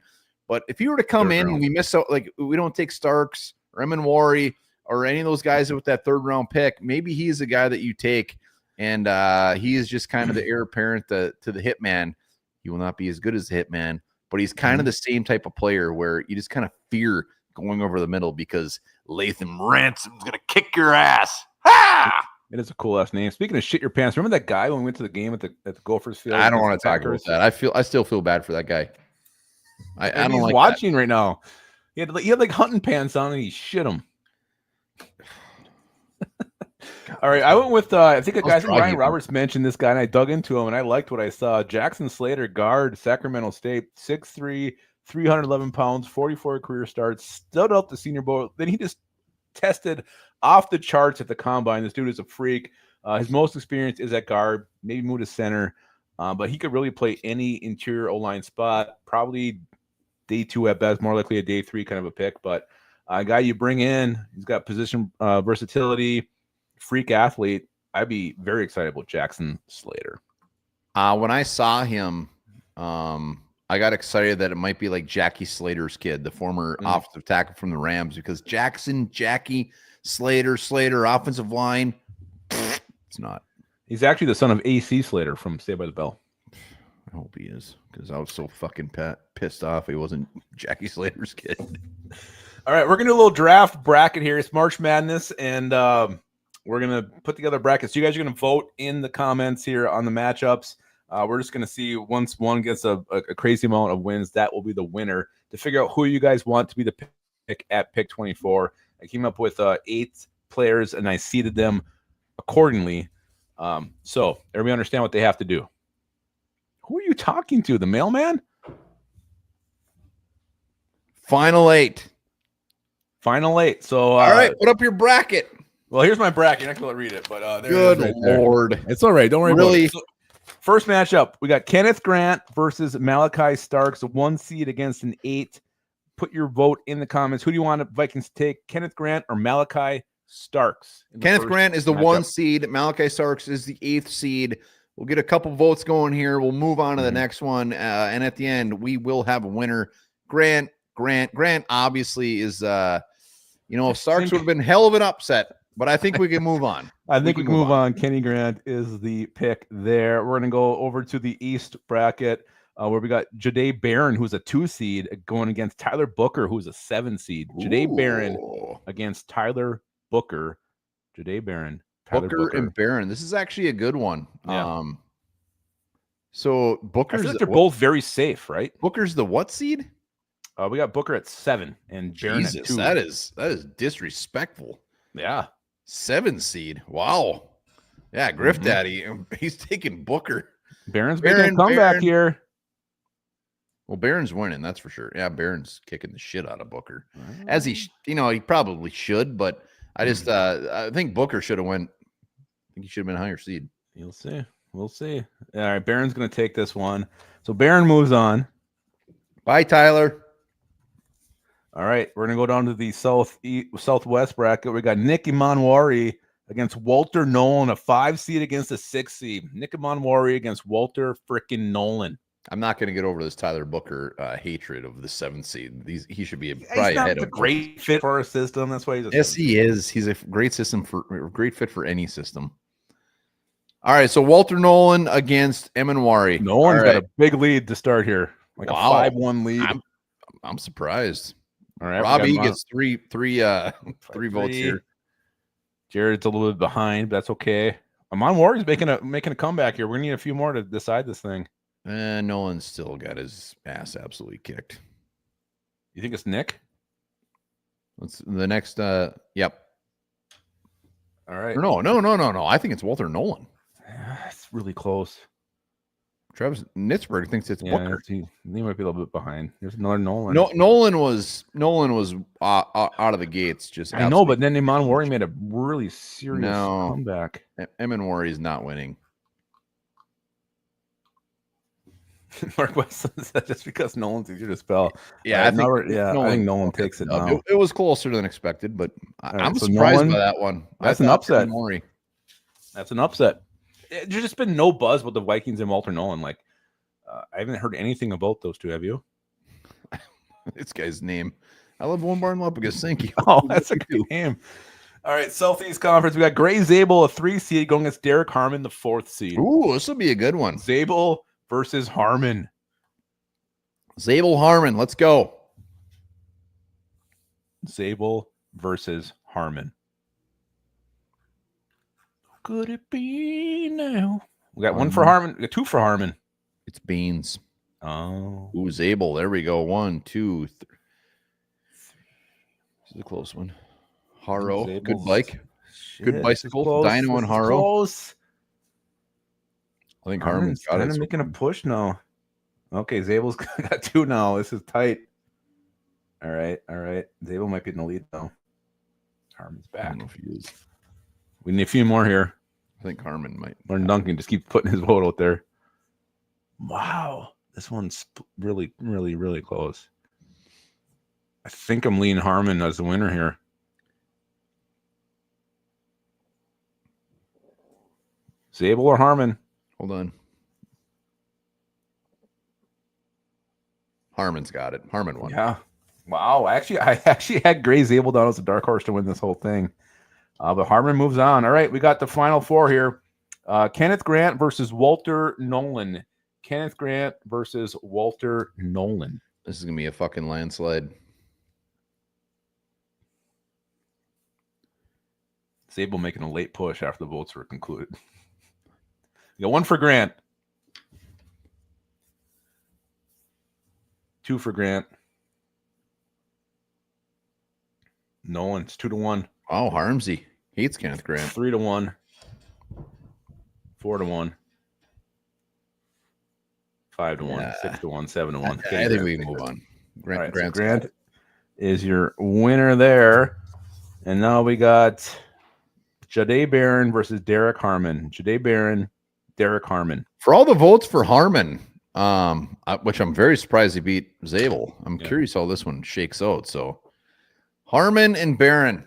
But if he were to come in and we miss out, like we don't take Starks or Eminwari or any of those guys with that 3rd round pick, maybe he's the guy that you take. And he is just kind of the heir apparent to the Hitman. He will not be as good as the Hitman, but he's kind of the same type of player where you just kind of fear going over the middle because Latham Ransom's going to kick your ass. Ha!
It is a cool ass name. Speaking of shit your pants, remember that guy when we went to the game at the Gophers field?
I don't want to talk about that. I still feel bad for that guy. I don't
like watching that right now. He had like hunting pants on and he shit them. All right, I went with I think Ryan Roberts mentioned this guy, and I dug into him, and I liked what I saw. Jackson Slater, guard, Sacramento State, 6'3", 311 pounds, 44 career starts, stood out the Senior Bowl. Then he just tested off the charts at the combine. This dude is a freak. His most experience is at guard, maybe move to center, but he could really play any interior O-line spot. Probably day 2 at best, more likely a day 3 kind of a pick. But a guy you bring in, he's got position versatility, freak athlete. I'd be very excited about Jackson Slater.
When I saw him, I got excited that it might be like Jackie Slater's kid, the former offensive tackle from the Rams, because Jackie Slater, offensive line. It's not.
He's actually the son of AC Slater from Saved by the Bell.
I hope he is, because I was so fucking pissed off he wasn't Jackie Slater's kid.
All right, we're going to do a little draft bracket here. It's March Madness, and we're going to put together brackets. You guys are going to vote in the comments here on the matchups. We're just going to see once one gets a crazy amount of wins, that will be the winner. To figure out who you guys want to be the pick at pick 24, I came up with 8 players, and I seeded them accordingly. So everybody understand what they have to do. Who are you talking to? The mailman?
Final 8.
Final 8. So
all right, put up your bracket.
Well, here's my bracket. I'm not going to read it, but there
Good
it is right there.
Lord.
It's all right. Don't worry
Really?
about it. So, first matchup, we got Kenneth Grant versus Malachi Starks, 1 seed against an 8. Put your vote in the comments. Who do you want the Vikings to take, Kenneth Grant or Malachi Starks?
Kenneth Grant is the
matchup.
1 seed. Malachi Starks is the 8th seed. We'll get a couple votes going here. We'll move on to the next one. And at the end, we will have a winner. Grant obviously is, Starks would have been hell of an upset, but I think we can move on.
I think we can move on. Kenny Grant is the pick there. We're going to go over to the East bracket where we got Jahdae Barron, who's a 2 seed, going against Tyler Booker, who's a 7 seed. Jahdae Barron against Tyler Booker. Jahdae Barron.
Booker and Barron. This is actually a good one.
Yeah.
So Booker's
I feel like they're both very safe, right?
Booker's the what seed?
We got Booker at 7 and Barron at 2.
That is disrespectful.
Yeah.
7 seed. Wow. Yeah, Griff Daddy. He's taking Booker.
Barron's making a comeback here.
Well, Barron's winning, that's for sure. Yeah, Barron's kicking the shit out of Booker. As he he probably should, but I just I think Booker should have went. I think he should have been a higher seed.
You'll see. We'll see. All right, Barron's going to take this one. So Barron moves on.
Bye, Tyler.
All right, we're going to go down to the southwest bracket. We got Nick Imanwari against Walter Nolan, a 5 seed against a 6 seed. Nick Imanwari against Walter frickin' Nolan.
I'm not going to get over this Tyler Booker hatred of the 7th seed. He should be
probably ahead of. A great fit for our system. That's why he's
he is. He's a great great fit for any system. All right, so Walter Nolan against Imanwari.
Nolan's got a big lead to start here, like a 5-1 lead.
I'm surprised.
All right,
Robbie gets three votes here.
Jared's a little bit behind, but that's okay. Imanwari's making a comeback here. We're gonna need a few more to decide this thing.
And Nolan's still got his ass absolutely kicked.
You think it's Nick?
What's the next? Yep.
All right.
No. I think it's Walter Nolan.
It's really close.
Travis Nitzberg thinks it's Booker.
He might be a little bit behind. There's another Nolan.
Nolan was out of the gates. Just
I know, but then Imanwari made a really serious comeback.
Imanwari is not winning.
Mark Weston said just because Nolan's easier to spell.
Yeah, I think
Nolan takes it now.
It was closer than expected, but I'm surprised by that one.
That's an upset. That's an upset. There's just been no buzz with the Vikings and Walter Nolan. Like, I haven't heard anything about those two. Have you?
This guy's name. I love One Barn Lupagus. Thank you.
Oh, that's a good name. All right, Southeast Conference. We got Gray Zabel, a 3 seed, going against Derek Harmon, the 4th seed.
Ooh, this will be a good one.
Zabel versus Harmon.
Zabel Harmon. Let's go.
Zabel versus Harmon. Could it be now? We got one for Harmon. We got 2 for Harmon.
It's Beans.
Oh.
Ooh, Zabel. There we go. 1, 2, 3. This is a close one. Haro. Good bike. Good bicycle. Dino and Haro.
Close.
I think Harmon's got it.
Making a push now. Okay, Zabel's got 2 now. This is tight. All right. Zabel might be in the lead though. Harmon's back.
I don't know if he is.
We need a few more here.
I think Harmon might.
Learn Duncan just keep putting his vote out there. Wow, this one's really, really, really close. I think I'm leaning Harmon as the winner here. Zabel or Harmon?
Hold on. Harmon's got it. Harmon won.
Yeah. Wow. I actually had Gray Zabel down as a dark horse to win this whole thing. But Harmon moves on. All right, we got the final 4 here. Kenneth Grant versus Walter Nolan. Kenneth Grant versus Walter Nolan.
This is going to be a fucking landslide.
Zabel making a late push after the votes were concluded. You got 1 for Grant. 2 for Grant. Nolan's 2-1.
Oh, Harmsy hates Kenneth Grant.
3-1. 4-1. 5-1. 6-1. 7-1.
I think we can move on.
Grant is your winner there. And now we got Jade Barron versus Derek Harmon. Jade Barron, Derek Harmon.
For all the votes for Harmon, which I'm very surprised he beat Zabel. I'm curious how this one shakes out. So Harmon and Barron.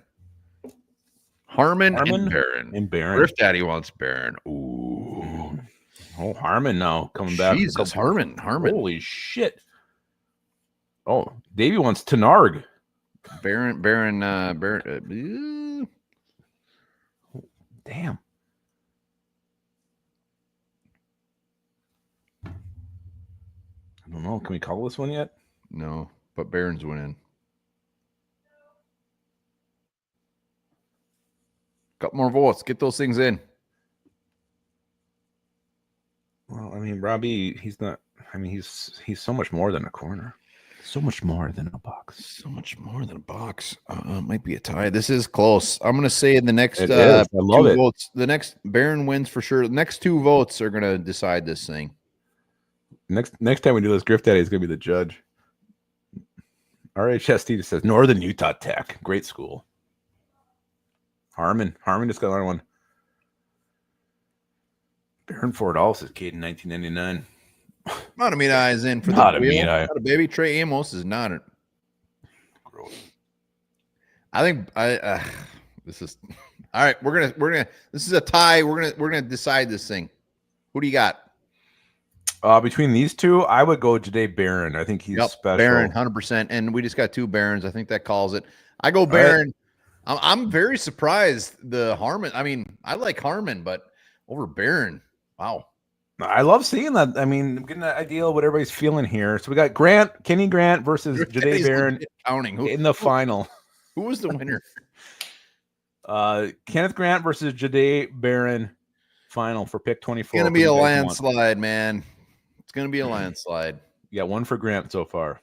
Harmon and Barron. Griff Daddy wants Barron. Ooh.
Oh, Harmon now coming back.
Jesus, Harmon.
Holy shit. Oh, Davey wants Tenarg.
Barron.
Damn. I don't know. Can we call this one yet?
No, but Barron's winning. Couple more votes. Get those things in.
Well, I mean, Robbie, he's not. I mean, he's so much more than a corner. So much more than a box.
So much more than a box. Might be a tie. This is close. I'm going to say in the next
I love it.
votes, the next Barron wins for sure. The next 2 votes are going to decide this thing.
Next time we do this, Griff Daddy is going to be the judge. RHST just says Northern Utah Tech, great school. Harmon just got another one. Barron Ford also is Cade in 1999.
Not a meat eye is in for
not
the
wheel. Not
a baby. Trey Amos is not it. Gross. I think this is all right. We're gonna. This is a tie. We're gonna decide this thing. Who do you got?
Between these two, I would go Jade Barron. I think he's special.
Barron, 100%. And we just got 2 Barons. I think that calls it. I go Barron. Right. I'm very surprised. The Harmon. I mean, I like Harmon, but over Barron. Wow.
I love seeing that. I mean, I'm getting an idea of what everybody's feeling here. So we got Kenny Grant versus Jade Barron in the final.
Who was the winner?
Kenneth Grant versus Jade Barron final for pick 24.
It's going to be a landslide, man. It's going to be a landslide.
Yeah, 1 for Grant so far.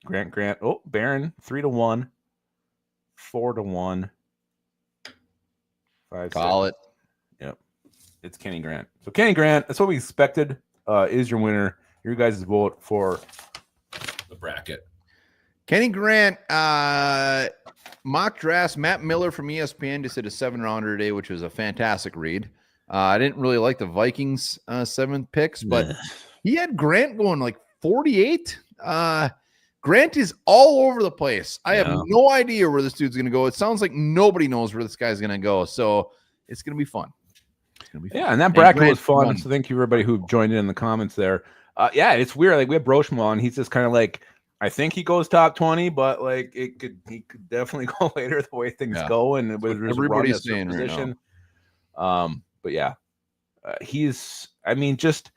Grant. Oh, Barron, 3-1, 4-1, 5.
Call it.
Yep. It's Kenny Grant. So Kenny Grant, that's what we expected, is your winner. Your guys' vote for the bracket.
Kenny Grant, mock drafts. Matt Miller from ESPN just did a 7-rounder today, which was a fantastic read. I didn't really like the Vikings 7th picks, but he had Grant going like 48. Grant is all over the place. I have no idea where this dude's going to go. It sounds like nobody knows where this guy's going to go. So it's going to be fun.
Yeah, and that bracket was fun. So thank you everybody who joined in the comments there. Yeah, it's weird. Like we have Broshma on. He's just kind of like, I think he goes top 20, but like he could definitely go later the way things go. And it was
everybody's saying position.
Right now. But yeah, he's. I mean, just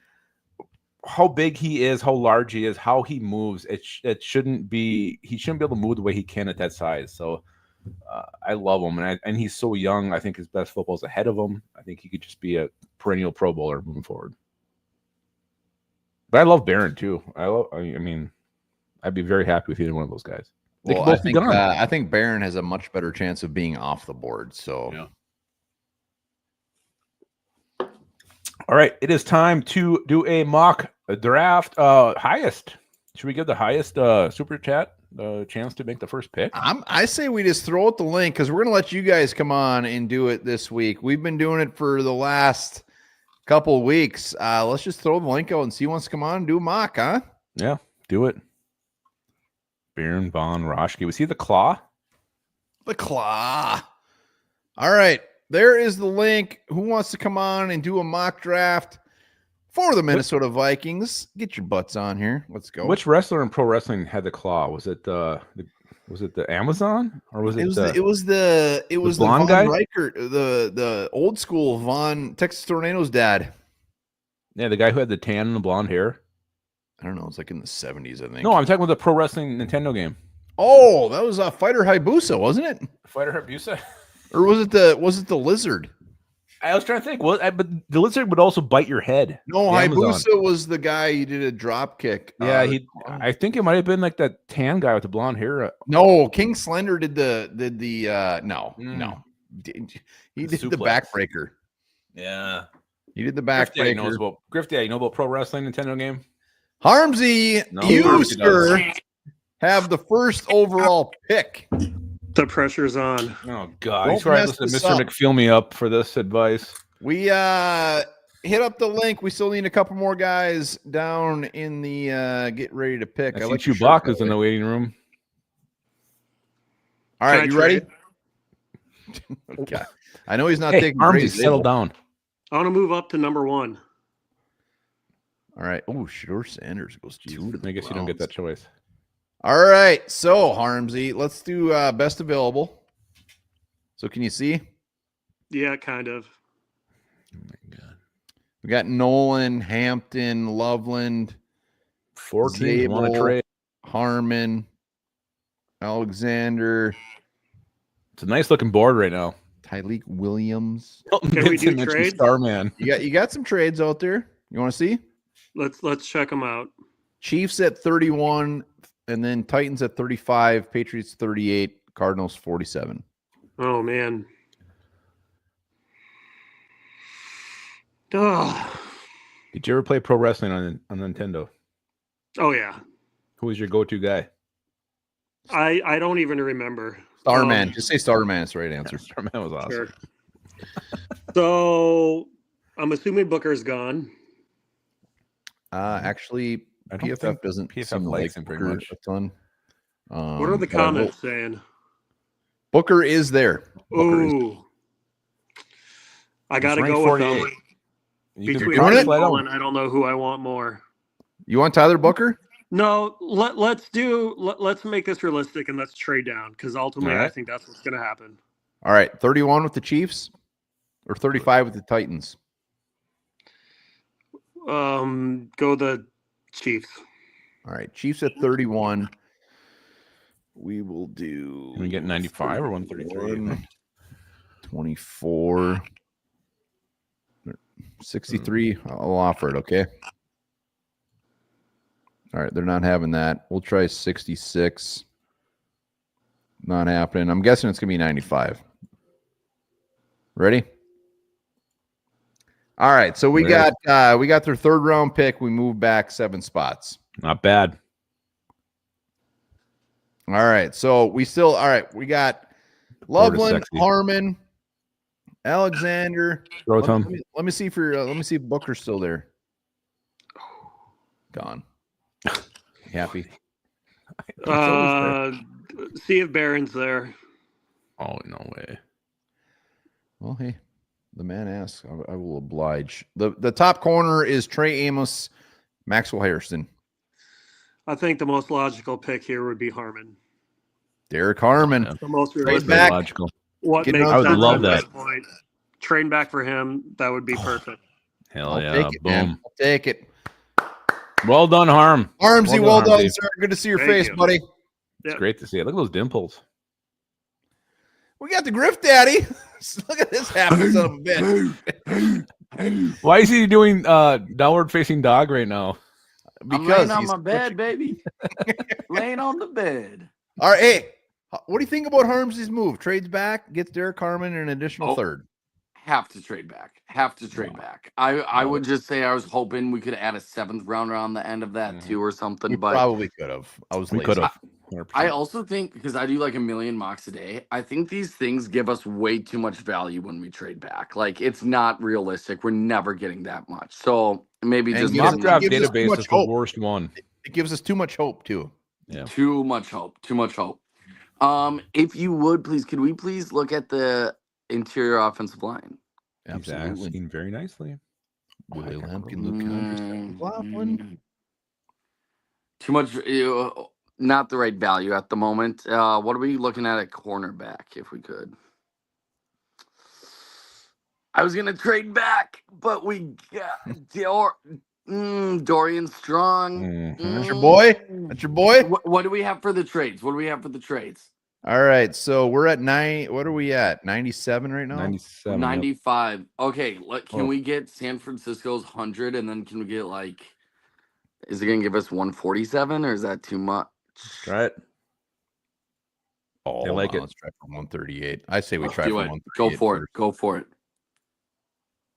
how big he is, how large he is, how he moves. It shouldn't be. He shouldn't be able to move the way he can at that size. So. I love him, and he's so young. I think his best football is ahead of him. I think he could just be a perennial Pro Bowler moving forward. But I love Barron too. I mean, I'd be very happy with either one of those guys. They
well, I think Barron has a much better chance of being off the board. So,
all right, it is time to do a mock draft. Highest. Should we give the highest super chat chance to make the first pick?
I say we just throw out the link because we're going to let you guys come on and do it this week. We've been doing it for the last couple of weeks. Let's just throw the link out and see who wants to come on and do a mock, huh?
Yeah, do it. Baron Von Roschke. Was he the claw?
The claw. All right. There is the link. Who wants to come on and do a mock draft for the Minnesota Vikings? Get your butts on here. Let's go.
Which wrestler in pro wrestling had the claw? Was it the Amazon or was it?
It was the
blonde guy,
Reichert, the old school Von Texas Tornado's dad.
Yeah, the guy who had the tan and the blonde hair.
I don't know. It's like in the 70s, I think.
No, I'm talking about the pro wrestling Nintendo game.
Oh, that was Fighter Hayabusa, wasn't it?
Fighter Hayabusa,
or was it the lizard?
I was trying to think. Well, but the lizard would also bite your head.
No, Hayabusa was the guy who did a drop kick.
Yeah, I think it might have been like that tan guy with the blonde hair.
No, King Slender did the no. He did the backbreaker.
Yeah,
he did the backbreaker.
Griff Daddy, you know about pro wrestling Nintendo game?
Harmsy, you sir have the first overall pick.
The pressure's on.
Oh God!
Don't
He's right.
mess
Listen,
this
Mr.
up.
McFill me up for this advice.
We hit up the link. We still need a couple more guys down in the get ready to pick.
I see
like your shirt,
Chewbacca's
by
in
the
the
way.
waiting room.
All
Can
right,
I
you ready?
trade?
Okay. I know he's not
Hey,
taking
Armsy,
grades.
settle down.
I want to move up to number 1.
All right. Oh, Shador Sanders goes 2 to the
I guess you don't get
Browns.
that choice.
All right. So, Harmsy, let's do best available. So, can you see?
Yeah, kind of.
Oh my God!
We got Nolan, Hampton, Loveland,
4 teams want to
Zabel,
trade.
Harmon, Alexander,
It's a nice looking board right now.
Tyleek Williams.
Can we do
Vincent mentioned
trades?
Starman.
You got some trades out there. You want to see?
Let's check them out.
Chiefs at 31, and then Titans at 35, Patriots 38, Cardinals 47.
Oh man. Oh.
Did you ever play pro wrestling on Nintendo?
Oh yeah.
Who was your go-to guy?
I don't even remember.
Starman. Just say Starman. It's the right answer.
Starman was awesome.
Sure. So I'm assuming Booker's gone.
Actually,
I don't
PFF
think
doesn't
PFF
seem to
likes
like
him very
Booker
much.
a ton.
What are the
but I will-
comments saying?
Booker is there. Booker is.
Ooh. I
He's
got to
ranked
go with
48.
them.
You
Between
doing
him
it?
and Nolan, I don't know who I want more.
You want Tyler Booker?
No, let's make this realistic and let's trade down because ultimately
All right.
I think that's what's going to happen.
All right, 31 with the Chiefs or 35 with the Titans?
Go the Chiefs.
All right, Chiefs at 31. We will do.
Can we get 95 or 133?
24. 63. I'll offer it, okay? All right, they're not having that. We'll try 66. Not happening. I'm guessing it's going to be 95. Ready? All right, so we got their third round pick. We moved back 7 spots.
Not bad.
All right, so we got Loveland,
sexy.
Harmon, Alexander.
Throw
Let
Tom.
me see if Booker's still there. Gone. Happy.
See if Barron's there.
Oh, no way.
Well, hey, the man asks. I will oblige. The top corner is Trey Amos, Maxwell Harrison,
I think the most logical pick here would be Harmon.
Derek Harmon.
Yeah.
The most
Trade
realistic.
back.
Logical.
What
Get
makes
another-
I would
sense
love
at
that.
this point. Train back for him. That would be perfect.
Hell
I'll
yeah.
take it, man.
Boom.
I'll take it.
Well done, Harm.
Armsy, well done,
Harmsy.
sir. Good to see your
Thank
face,
you.
buddy.
It's
Yeah.
great to see it. Look at those dimples.
We got the Griff Daddy. Look at this happy son of a bitch.
Why is he doing downward facing dog right now?
I'm laying on my bed, baby. Laying on the bed.
All right, hey, what do you think about Harmsy's move? Trades back, gets Derek Harmon an additional third.
Have to trade back. Have to trade back. I would just say I was hoping we could add a 7th rounder on the end of that too or something.
We
but
probably could have.
We could have.
I also think, because I do like a million mocks a day, I think these things give us way too much value when we trade back. Like, it's not realistic. We're never getting that much. So maybe
And
just
gives
Mock
us-
draft
gives us too
database
much
is the
hope.
worst one.
It gives us too much hope, too.
Yeah.
too much hope. Too much hope. If you would please, could we please look at the interior offensive line?
He's
Absolutely.
asking very nicely.
Will Lampkin, Luke Condress, McLaughlin.
Too much, not the right value at the moment. What are we looking at cornerback, if we could? I was gonna trade back, but we got Dorian Strong.
Mhm.
That's your boy? That's your boy?
What do we have for the trades? What do we have for the trades?
All right, so we're at 9. What are we at? 97 right now?
97.
95. Okay, can
Oh.
we get San Francisco's 100, and then can we get is it gonna give us 147, or is that too much?
Try it.
Oh,
They like
hold on,
it.
let's try for 138. I say we
Let's
try
do
for
it.
138.
Go for it.
first.
Go for it.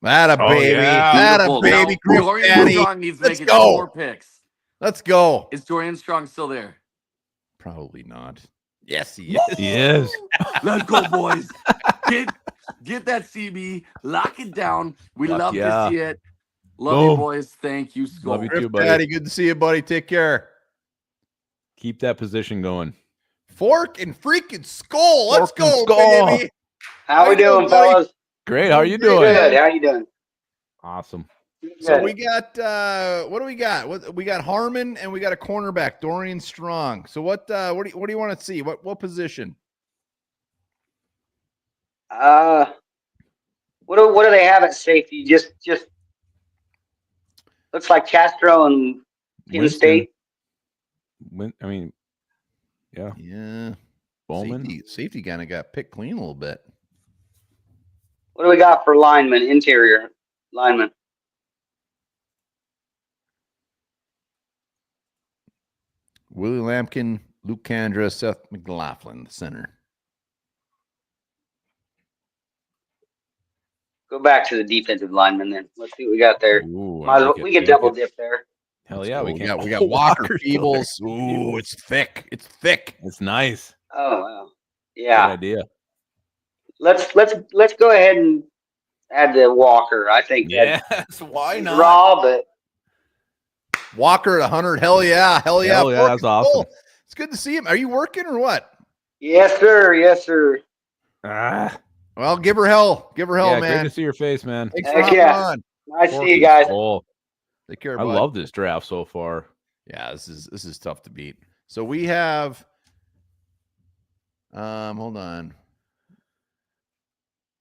That a
Oh,
baby.
yeah.
That a
Beautiful.
baby.
Now,
Griff
Dorian
Daddy.
Strong needs to
Let's
make it 2
go.
more picks.
Let's go.
Is Dorian Strong still there?
Probably not. Yes, he is.
He is.
Let's go, boys. Get that CB. Lock it down. We
Fuck
love
yeah.
to see it. Love you,
Boom.
boys. Thank you, Skull.
Love you
Griff
too, buddy.
Daddy, good to see you, buddy. Take care.
Keep that position going.
Fork and freaking Skull. Let's
Fork and
go,
Skull.
baby.
How we doing,
buddy?
fellas?
Great. How are you
Doing
doing?
great.
Good. How you doing?
Awesome.
So
Good.
we got what do we got? We got Harmon and we got a cornerback, Dorian Strong. So what do you want to see? What position?
What do they have at safety? Just looks like Castro and Penn
Winston.
State.
I mean, yeah.
Yeah.
Bowman.
Safety kind of got picked clean a little bit.
What do we got for linemen? Interior linemen.
Willie Lampkin, Luke Kandra, Seth McLaughlin, the center.
Go back to the defensive linemen then. Let's see what we got there.
Ooh, I
Might as well,
like it.
we could
I like
double
it.
dip there.
Hell
Let's
yeah,
go.
we can.
We got Walker
Walker's still there.
Peebles. Ooh, it's thick. It's thick.
It's nice.
Oh wow.
Good
Yeah.
idea.
Let's go ahead and add the Walker. I think
Yes. Why not?
raw, but
Walker at 100. Hell yeah. Hell yeah.
Hell yeah,
Fork
that's
and
awesome.
Skull. It's good to see him. Are you working or what?
yes, sir. Yes, sir.
Ah,
Well, give her hell. Give her hell,
yeah, great
man.
to see your face, man.
Thanks
Heck
for hopping
yeah.
on.
Nice to
Fork
see you
and
guys.
Skull.
Take care,
I
bud.
love this draft so far.
Yeah, this is tough to beat. So we have hold on.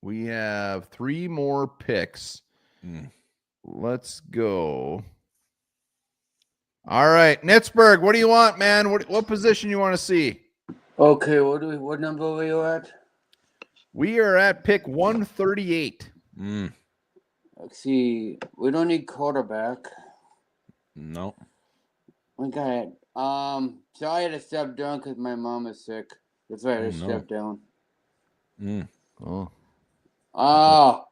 We have 3 more picks.
Mm.
Let's go. All right, Nitzberg, what do you want, man? What position you want to see?
Okay, what number are you at?
We are at pick 138.
Mm.
Let's see. We don't need quarterback.
No.
We got it. So I had to step down because my mom is sick. That's why I had to
Oh, no.
step down.
Mm.
Oh,
Oh,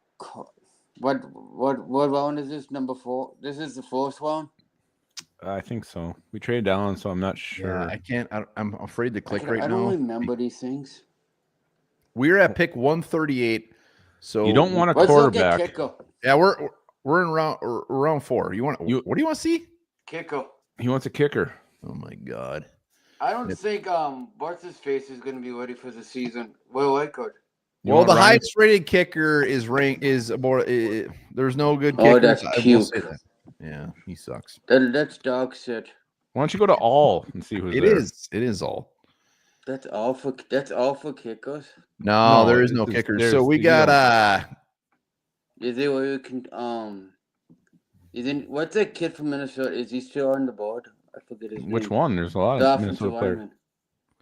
what round is this? Number 4? This is the 4th round?
I think so. We traded down, so I'm not sure.
yeah, I can't. I'm afraid to click right
I don't
now.
remember these things.
We're at pick 138. So
You don't want a
Let's look at
quarterback.
kicker.
Yeah, we're in round 4. What do you want to see?
Kicker.
He wants a kicker.
Oh my god.
I don't think what's his face is going to be ready for the season. Well, I could.
You
Well,
want
the
Ryan?
highest rated kicker is more. There's no good
Oh,
kickers.
that's
I will say
puke.
that. Yeah, he sucks.
That's dog shit.
Why don't you go to all and see who's
It
there?
is. It is all.
That's all for kickers.
No,
No,
there is no
it's-
kickers.
there's-
So we
you
got
don't-
Is it where you can isn't what's that kid from Minnesota? Is he still on the board? I forget his name.
Which one? There's a lot
The
of
offensive
Minnesota players.
lineman.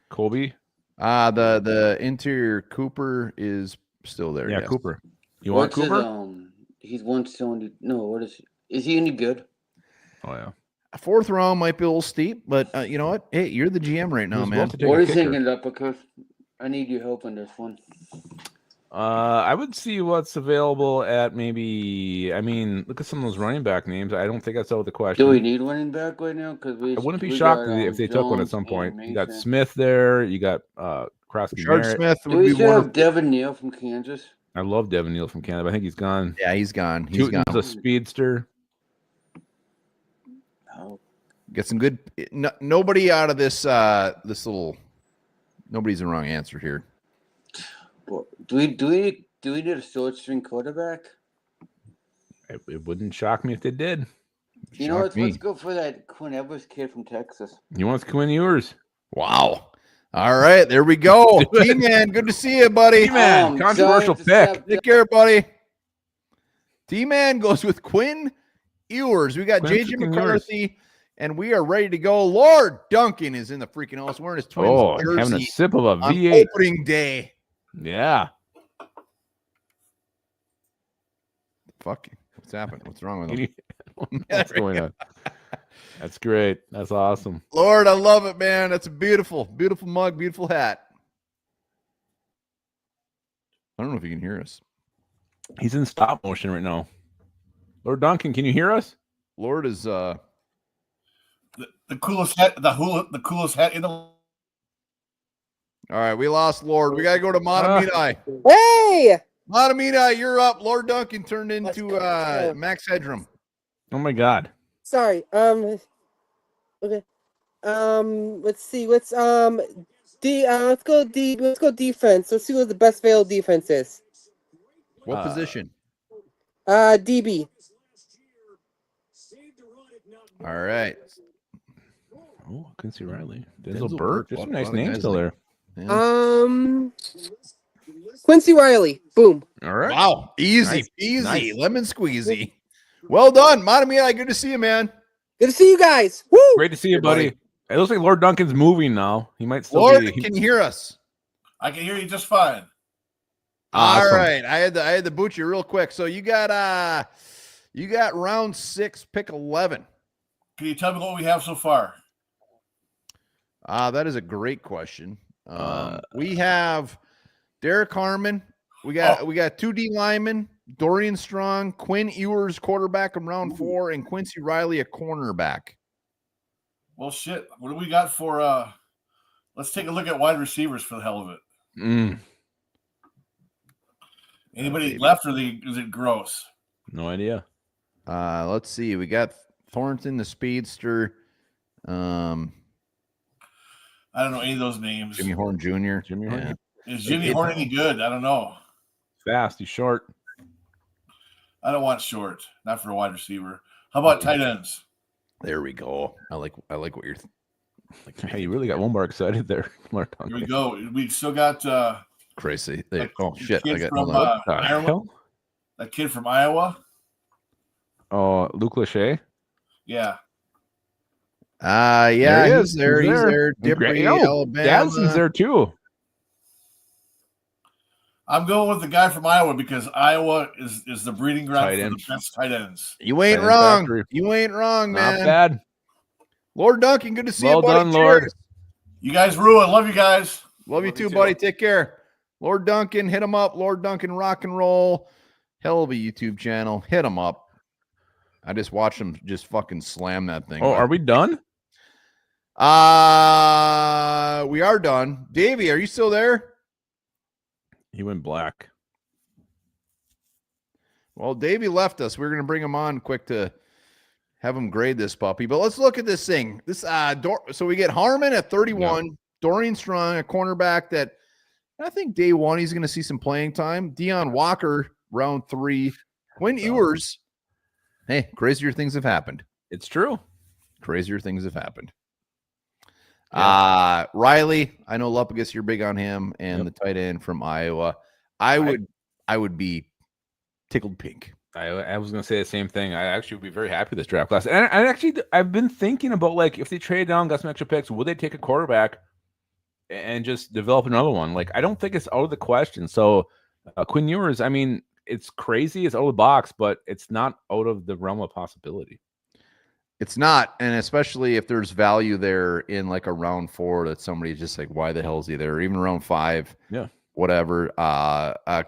Colby?
the interior Cooper is still there.
Yeah,
yes.
Cooper. You want
What's
Cooper?
his he's 170. No, what is he any good?
Oh yeah.
A 4th round might be a little steep, but you know what? Hey, you're the GM right now,
Who's
man.
about to take
What
a
is
kicker?
thinking up because I need your help on this one.
I would see what's available at maybe. I mean, look at some of those running back names. I don't think that's out of the question.
Do we need running back right now? Because
I wouldn't be shocked if they took one at
Jones
some point.
and
You got
Mason.
Smith there. You got Crosby
Richard
Merritt.
Smith
Do
would
we
be
still
one.
have Devin Neal from Kansas?
I love Devin Neal from Canada. But I think he's gone.
Yeah, he's gone. He's
Tootin's
gone.
a speedster.
Oh,
Get some good. Nobody out of this little. Nobody's the wrong answer here.
but do we need a short string quarterback?
It wouldn't shock me if they did.
You know what?
Shock me.
Let's go for that Quinn Evers kid from Texas.
He wants Quinn Ewers.
Wow. All right, there we go.
Do it.
T-Man, good to see you, buddy.
T-Man, controversial
Giants
pick.
accept-
Take care, buddy. T-Man goes with Quinn Ewers. We got
Quinn
JJ
freaking
McCarthy, and we are ready to go. Lord Duncan is in the freaking house wearing his Twins
Oh, having a
jersey
sip of a
on
V8.
opening day.
Yeah.
Fuck. What's happened? What's wrong with
Can
him?
you- What's going on? That's great. That's awesome.
Lord, I love it, man. That's a beautiful, beautiful mug, beautiful hat. I don't know if you can hear us.
He's in stop motion right now. Lord Duncan, can you hear us?
Lord is
The coolest hat, the coolest hat in the.
All right, we lost Lord. We got to go to Mataminai.
Hey!
Mataminai, you're up. Lord Duncan turned into
go.
Max Headroom.
Oh my God.
Sorry. Okay. Let's see. Let's let's go defense. Let's see what the best failed defense is.
What position?
DB.
All right.
Oh, Quincy Riley.
Denzel
Denzel Burke.
Burke.
There's
A
some
lot
nice
of
names
guys
still
like-
there.
Yeah.
Quincy Riley. Boom.
All right.
Wow. Easy
Nice.
peasy.
Nice.
Lemon squeezy. Well done. Mataminai, good to see you, man.
Good to see you guys. Woo!
Great to see you,
Hey, buddy.
buddy. It looks like Lord Duncan's moving now. He might still
Lord,
be.
can you hear us?
I can hear you just fine.
All
Awesome.
right. I had to boot you real quick. So you got round 6, pick 11.
Can you tell me what we have so far?
That is a great question. We have Derek Harmon. We got 2 D linemen, Dorian Strong, Quinn Ewers, quarterback in round 4, and Quincy Riley, a cornerback.
Well, shit. What do we got for? Let's take a look at wide receivers for the hell of it. Anybody left, or is it gross?
No idea.
Let's see. We got Thornton, the speedster.
I don't know any of those names.
Jimmy Horn Jr.
Jimmy Horn.
Is Jimmy Horn any good? I don't know.
Fast. He's short.
I don't want short. Not for a wide receiver. How about tight ends?
There we go. I like what you're.
Hey, you really got one bar excited there, Lord
Here we
Duncan.
go. We still got
Crazy.
that
Oh shit! I
kid
got
from
hold on.
Ireland. That kid from Iowa.
Oh, Luke Lachey.
Yeah.
Yeah,
he
he's
is.
there. He's there.
Great.
Dippery,
Oh,
Alabama.
Gadsden's there too.
I'm going with the guy from Iowa because Iowa is the breeding ground
Tight
for
ends.
the best tight ends.
You ain't
Tight end
wrong.
factory.
You ain't wrong, man.
Not bad.
Lord Duncan, good to see
Well
you, buddy.
done, Lord.
Cheers.
You guys rule. I love you guys.
Love you too, buddy. Take care. Lord Duncan, hit him up. Lord Duncan Rock and Roll. Hell of a YouTube channel. Hit him up. I just watched him just fucking slam that thing.
Oh, are we done?
We are done. Davey, are you still there?
He went black.
Well, Davey left us. We were going to bring him on quick to have him grade this puppy. But let's look at this thing. This so we get Harmon at 31,
Yeah.
Dorian Strong, a cornerback that I think day 1 he's going to see some playing time. Deion Walker, round 3. Quinn Ewers. Hey, crazier things have happened.
It's true.
Crazier things have happened.
Yeah.
Riley, I know Lupagus, you're big on him, and the tight end from Iowa. I would be tickled pink.
I was going to say the same thing. I actually would be very happy with this draft class. And I've been thinking about, like, if they trade down, got some extra picks, would they take a quarterback and just develop another one? Like, I don't think it's out of the question. So Quinn Ewers, I mean, it's crazy. It's out of the box, but it's not out of the realm of possibility.
It's not, and especially if there's value there in like a round 4 that somebody's just like, why the hell is he there? Or even round 5, whatever.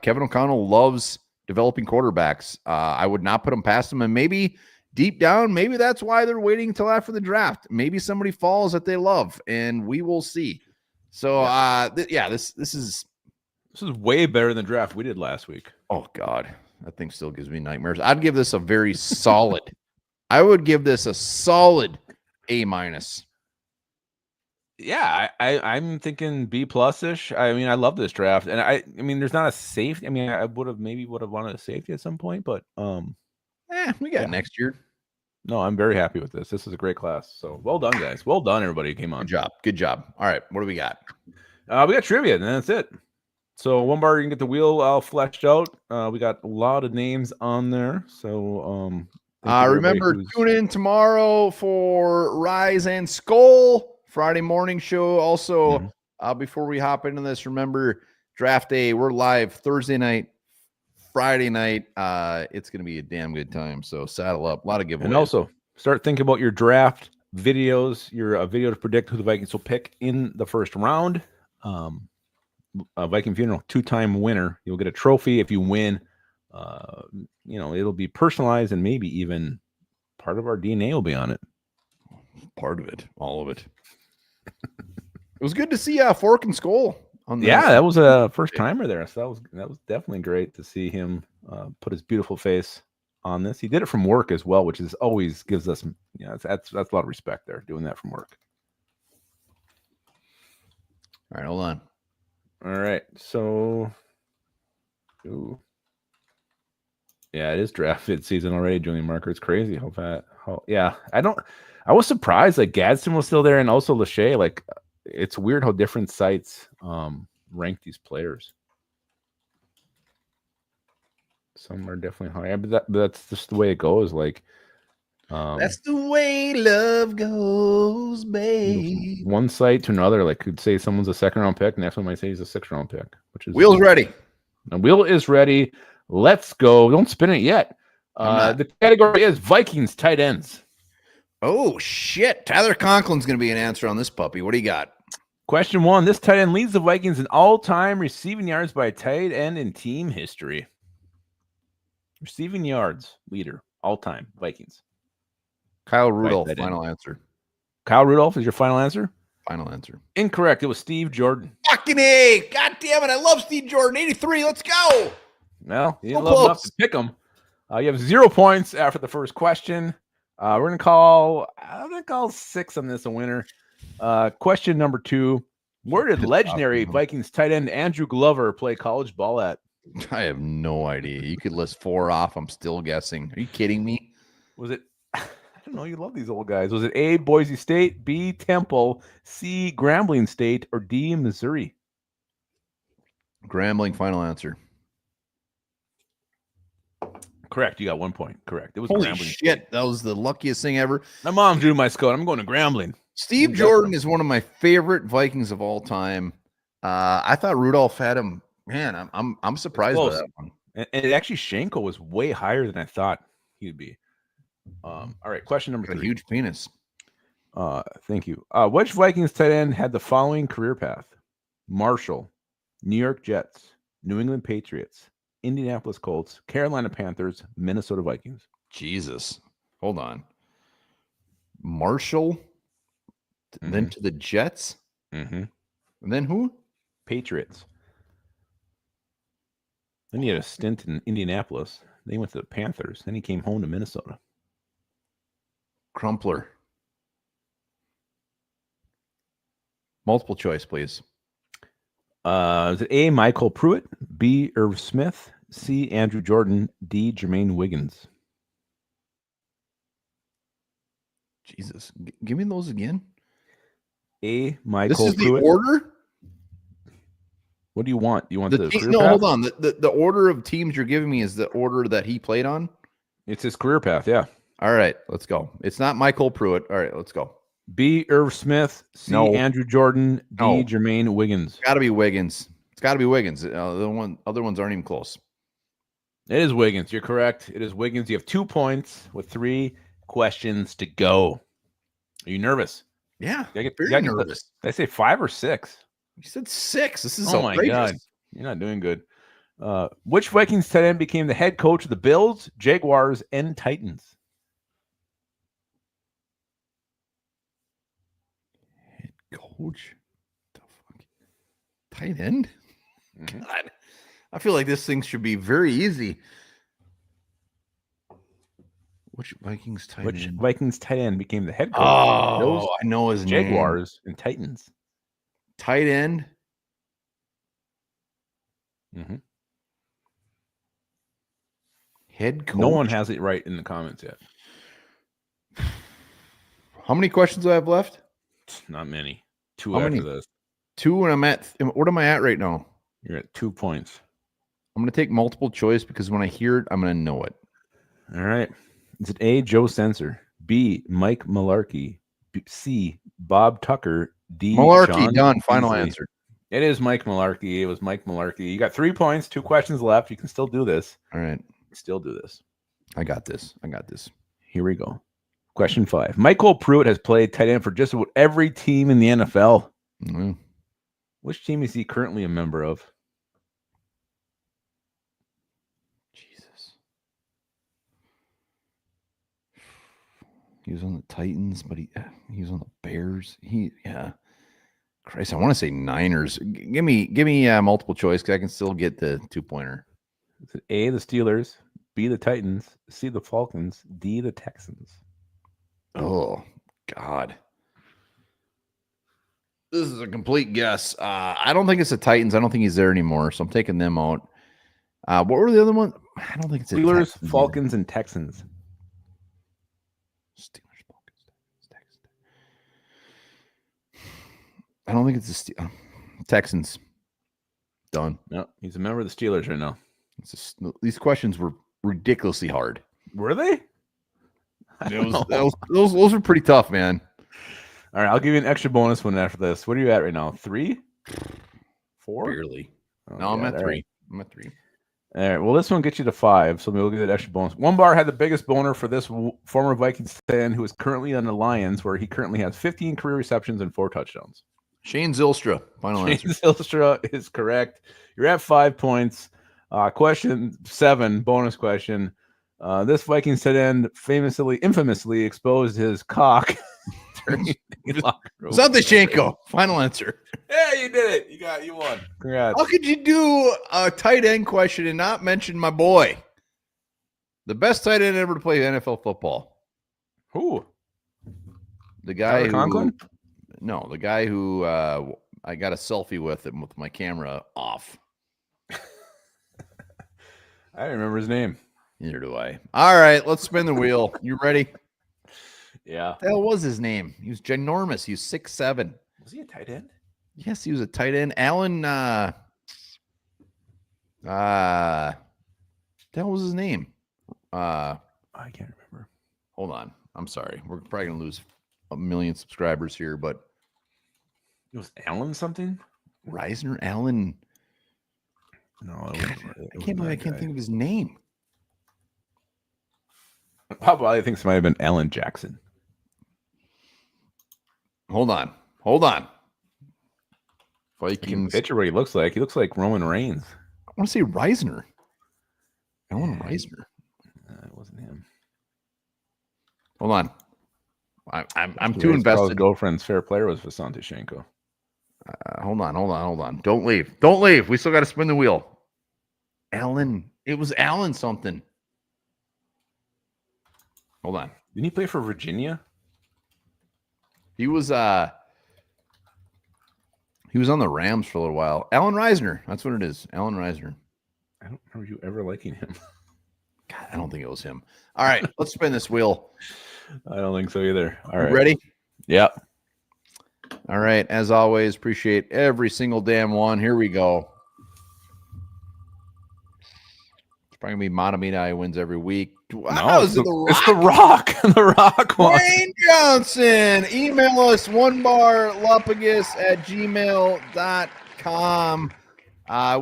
Kevin O'Connell loves developing quarterbacks. I would not put him past him, and maybe deep down, maybe that's why they're waiting until after the draft. Maybe somebody falls that they love, and we will see. So, this is
way better than the draft we did last week.
Oh God, that thing still gives me nightmares. I'd give this a very solid. I would give this a solid A-.
Yeah, I'm thinking B+ ish. I mean, I love this draft, and I mean, there's not a safety. I mean, I would have wanted a safety at some point, but
we got next year.
No, I'm very happy with this. This is a great class. So well done, guys. Well done, everybody who came on.
Good job. All right, what do we got?
We got trivia, and that's it. So one bar, you can get the wheel all fleshed out. We got a lot of names on there. So
remember, tune in tomorrow for Rise and Skull Friday morning show. Also, before we hop into this, remember draft day. We're live Thursday night, Friday night. It's going to be a damn good time. So saddle up. A lot of giveaways. And
also start thinking about your draft videos. Your video to predict who the Vikings will pick in the first round. Viking Funeral 2-time winner. You'll get a trophy if you win. It'll be personalized, and maybe even part of our DNA will be on it.
Part of it, all of it. It was good to see Fork and Skull on this.
Yeah, that was a first timer there. So that was definitely great to see him put his beautiful face on this. He did it from work as well, which is always gives us, that's a lot of respect there, doing that from work.
All right, hold on.
All right, so, yeah, it is drafted season already, Julian Marker. It's crazy how fast. I was surprised like Gadsden was still there and also Lachey. Like, it's weird how different sites rank these players. Some are definitely higher, but that's just the way it goes. Like,
That's the way love goes, babe.
one site to another. Like, could say someone's a 2nd round pick, next one might say he's a 6th round pick. Which is
Wheels ready.
The wheel is ready. Let's go. Don't spin it yet. The category is Vikings tight ends.
Oh shit! Tyler Conklin's going to be an answer on this puppy. What do you got?
Question 1. This tight end leads the Vikings in all-time receiving yards by a tight end in team history. Receiving yards leader, all-time Vikings.
Kyle Rudolph. Final answer.
Kyle Rudolph is your final answer?
Final answer.
Incorrect. It was Steve Jordan.
Fucking A! God damn it! I love Steve Jordan. 83. Let's go.
Well, you didn't love enough to pick him. You have 0 points after the first question. I'm gonna call 6 on this a winner. Question number 2. Where did legendary Vikings tight end Andrew Glover play college ball at?
I have no idea. You could list 4 off. I'm still guessing. Are you kidding me?
Was it? I don't know. You love these old guys. Was it A, Boise State, B, Temple, C, Grambling State, or D, Missouri?
Grambling. Final answer.
Correct. You got 1 point. Correct. It was
Holy
Grambling
shit.
State.
That was the luckiest thing ever.
My mom's doing my scout. I'm going to Grambling.
Steve Jordan is one of my favorite Vikings of all time. I thought Rudolph had him. Man, I'm surprised by that one.
And actually, Schenkel was way higher than I thought he'd be. All right, question number 3.
A huge penis.
Thank you. Which Vikings tight end had the following career path? Marshall, New York Jets, New England Patriots, Indianapolis Colts, Carolina Panthers, Minnesota Vikings.
Jesus. Hold on. Marshall, then to the Jets, and then who?
Patriots. Then he had a stint in Indianapolis. Then he went to the Panthers. Then he came home to Minnesota.
Crumpler. Multiple choice, please.
Is it A, Michael Pruitt, B, Irv Smith, C, Andrew Jordan, D, Jermaine Wiggins?
Jesus. Give me those again.
A, Michael
This is
Pruitt.
the order?
What do you want? Do you want the career
No,
path?
hold on. The order of teams you're giving me is the order that he played on?
It's his career path, yeah.
All right, let's go. It's not Michael Pruitt. All right, let's go.
B, Irv Smith, C,
No.
Andrew Jordan, D,
No.
Jermaine Wiggins.
It's got to be Wiggins. It's got to be Wiggins. The other ones aren't even close.
It is Wiggins. You're correct. It is Wiggins. You have 2 points with 3 questions to go. Are you nervous?
Yeah,
Very
nervous.
Did I say 5 or 6?
You said 6. This is
Oh my
outrageous.
God. You're not doing good. Which Vikings tight end became the head coach of the Bills, Jaguars, and Titans?
Head coach? The fuck? Tight end? God, I feel like this thing should be very easy. Which Vikings tight
Which
end?
Vikings tight end became the head coach of the Bills,
I know his name.
Jaguars, and Titans?
Tight end? Head coach?
No one has it right in the comments yet.
How many questions do I have left?
Not many. 2
How
after
many?
this.
2, and I'm at. What am I at right now?
You're at 2 points.
I'm going to take multiple choice because when I hear it, I'm going to know it.
All right. Is it A, Joe Sensor, B, Mike Malarkey, C, Bob Tucker, D,
Malarkey,
John
done. Final
Beasley?
answer.
It is Mike Malarkey. It was Mike Malarkey. You got 3 points, 2 questions left. You can still do this.
All right.
Still do this.
I got this.
Here we go. Question 5. Michael Pruitt has played tight end for just about every team in the NFL.
Mm.
Which team is he currently a member of?
Jesus. He was on the Titans, but he was on the Bears. Christ, I want to say Niners. Give me multiple choice because I can still get the 2-pointer.
Is it A, the Steelers, B, the Titans, C, the Falcons, D, the Texans?
Oh, God. This is a complete guess. I don't think it's the Titans. I don't think he's there anymore, so I'm taking them out. What were the other ones? I don't think it's the
Steelers,
Texans
Falcons, and Texans.
Steelers, Falcons, Texans. I don't think it's the Texans. Done.
No, he's a member of the Steelers right now.
These questions were ridiculously hard.
Were they?
Those were pretty tough, man.
All right, I'll give you an extra bonus one after this. What are you at right now? 3? 4?
Barely.
Oh,
No, I'm at 3.
Right.
I'm at 3.
All right. Well, this one gets you to 5, so we'll get that extra bonus. One bar had the biggest boner for this former Vikings fan who is currently on the Lions, where he currently has 15 career receptions and 4 touchdowns.
Shane Zylstra. Final answer.
Shane Zylstra is correct. You're at 5 points. Question 7, bonus question. This Vikings tight end infamously exposed his cock.
It's not the Shanko. Final answer.
Yeah, you did it. You won. Congrats.
How could you do a tight end question and not mention my boy? The best tight end ever to play NFL football.
Who?
The guy
Conklin?
No, the guy who I got a selfie with him with my camera off.
I don't remember his name.
Neither do I. All right, let's spin the wheel. You ready?
Yeah.
What the hell was his name? He was ginormous. He was 6'7".
Was he a tight end?
Yes, he was a tight end. Alan, what the hell was his name?
I can't remember.
Hold on. I'm sorry. We're probably going to lose 1 million subscribers here, but
It was Allen something?
Reisner, Alan.
No,
I can't believe I can't think of his name.
I think it might have been Alan Jackson.
Hold on.
I can
Vikings.
picture what he looks like. He looks like Roman Reigns.
I want to say Reisner. Alan Reisner.
It wasn't him.
Hold on. I'm too invested.
Girlfriend's fair player was Vasante Shenko.
Hold on. Don't leave. We still got to spin the wheel. Alan. It was Alan something. Hold on.
Didn't he play for Virginia?
He was on the Rams for a little while. Alan Reisner. That's what it is. Alan Reisner.
I don't remember you ever liking him.
God, I don't think it was him. All right, let's spin this wheel.
I don't think so either. All right.
Ready?
Yep.
All right. As always, appreciate every single damn one. Here we go. It's probably going to be Matamida wins every week.
No, it's the Rock. The Rock one.
Wayne Johnson. Email us onebarluppagus@gmail.com.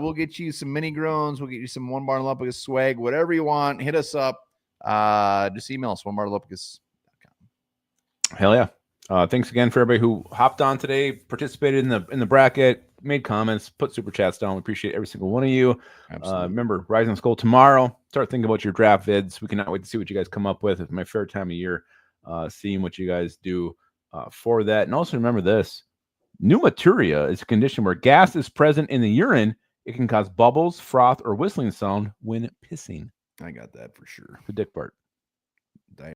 We'll get you some mini groans. We'll get you some One Bar Luppagus swag, whatever you want. Hit us up. Just email us onebarluppagus.com.
Hell yeah. Thanks again for everybody who hopped on today, participated in the bracket, made comments, put super chats down. We appreciate every single one of you. Remember, Rising Skull tomorrow. Start thinking about your draft vids. We cannot wait to see what you guys come up with. It's my favorite time of year, seeing what you guys do for that. And also remember this. Pneumaturia is a condition where gas is present in the urine. It can cause bubbles, froth, or whistling sound when pissing.
I got that for sure.
The dick part.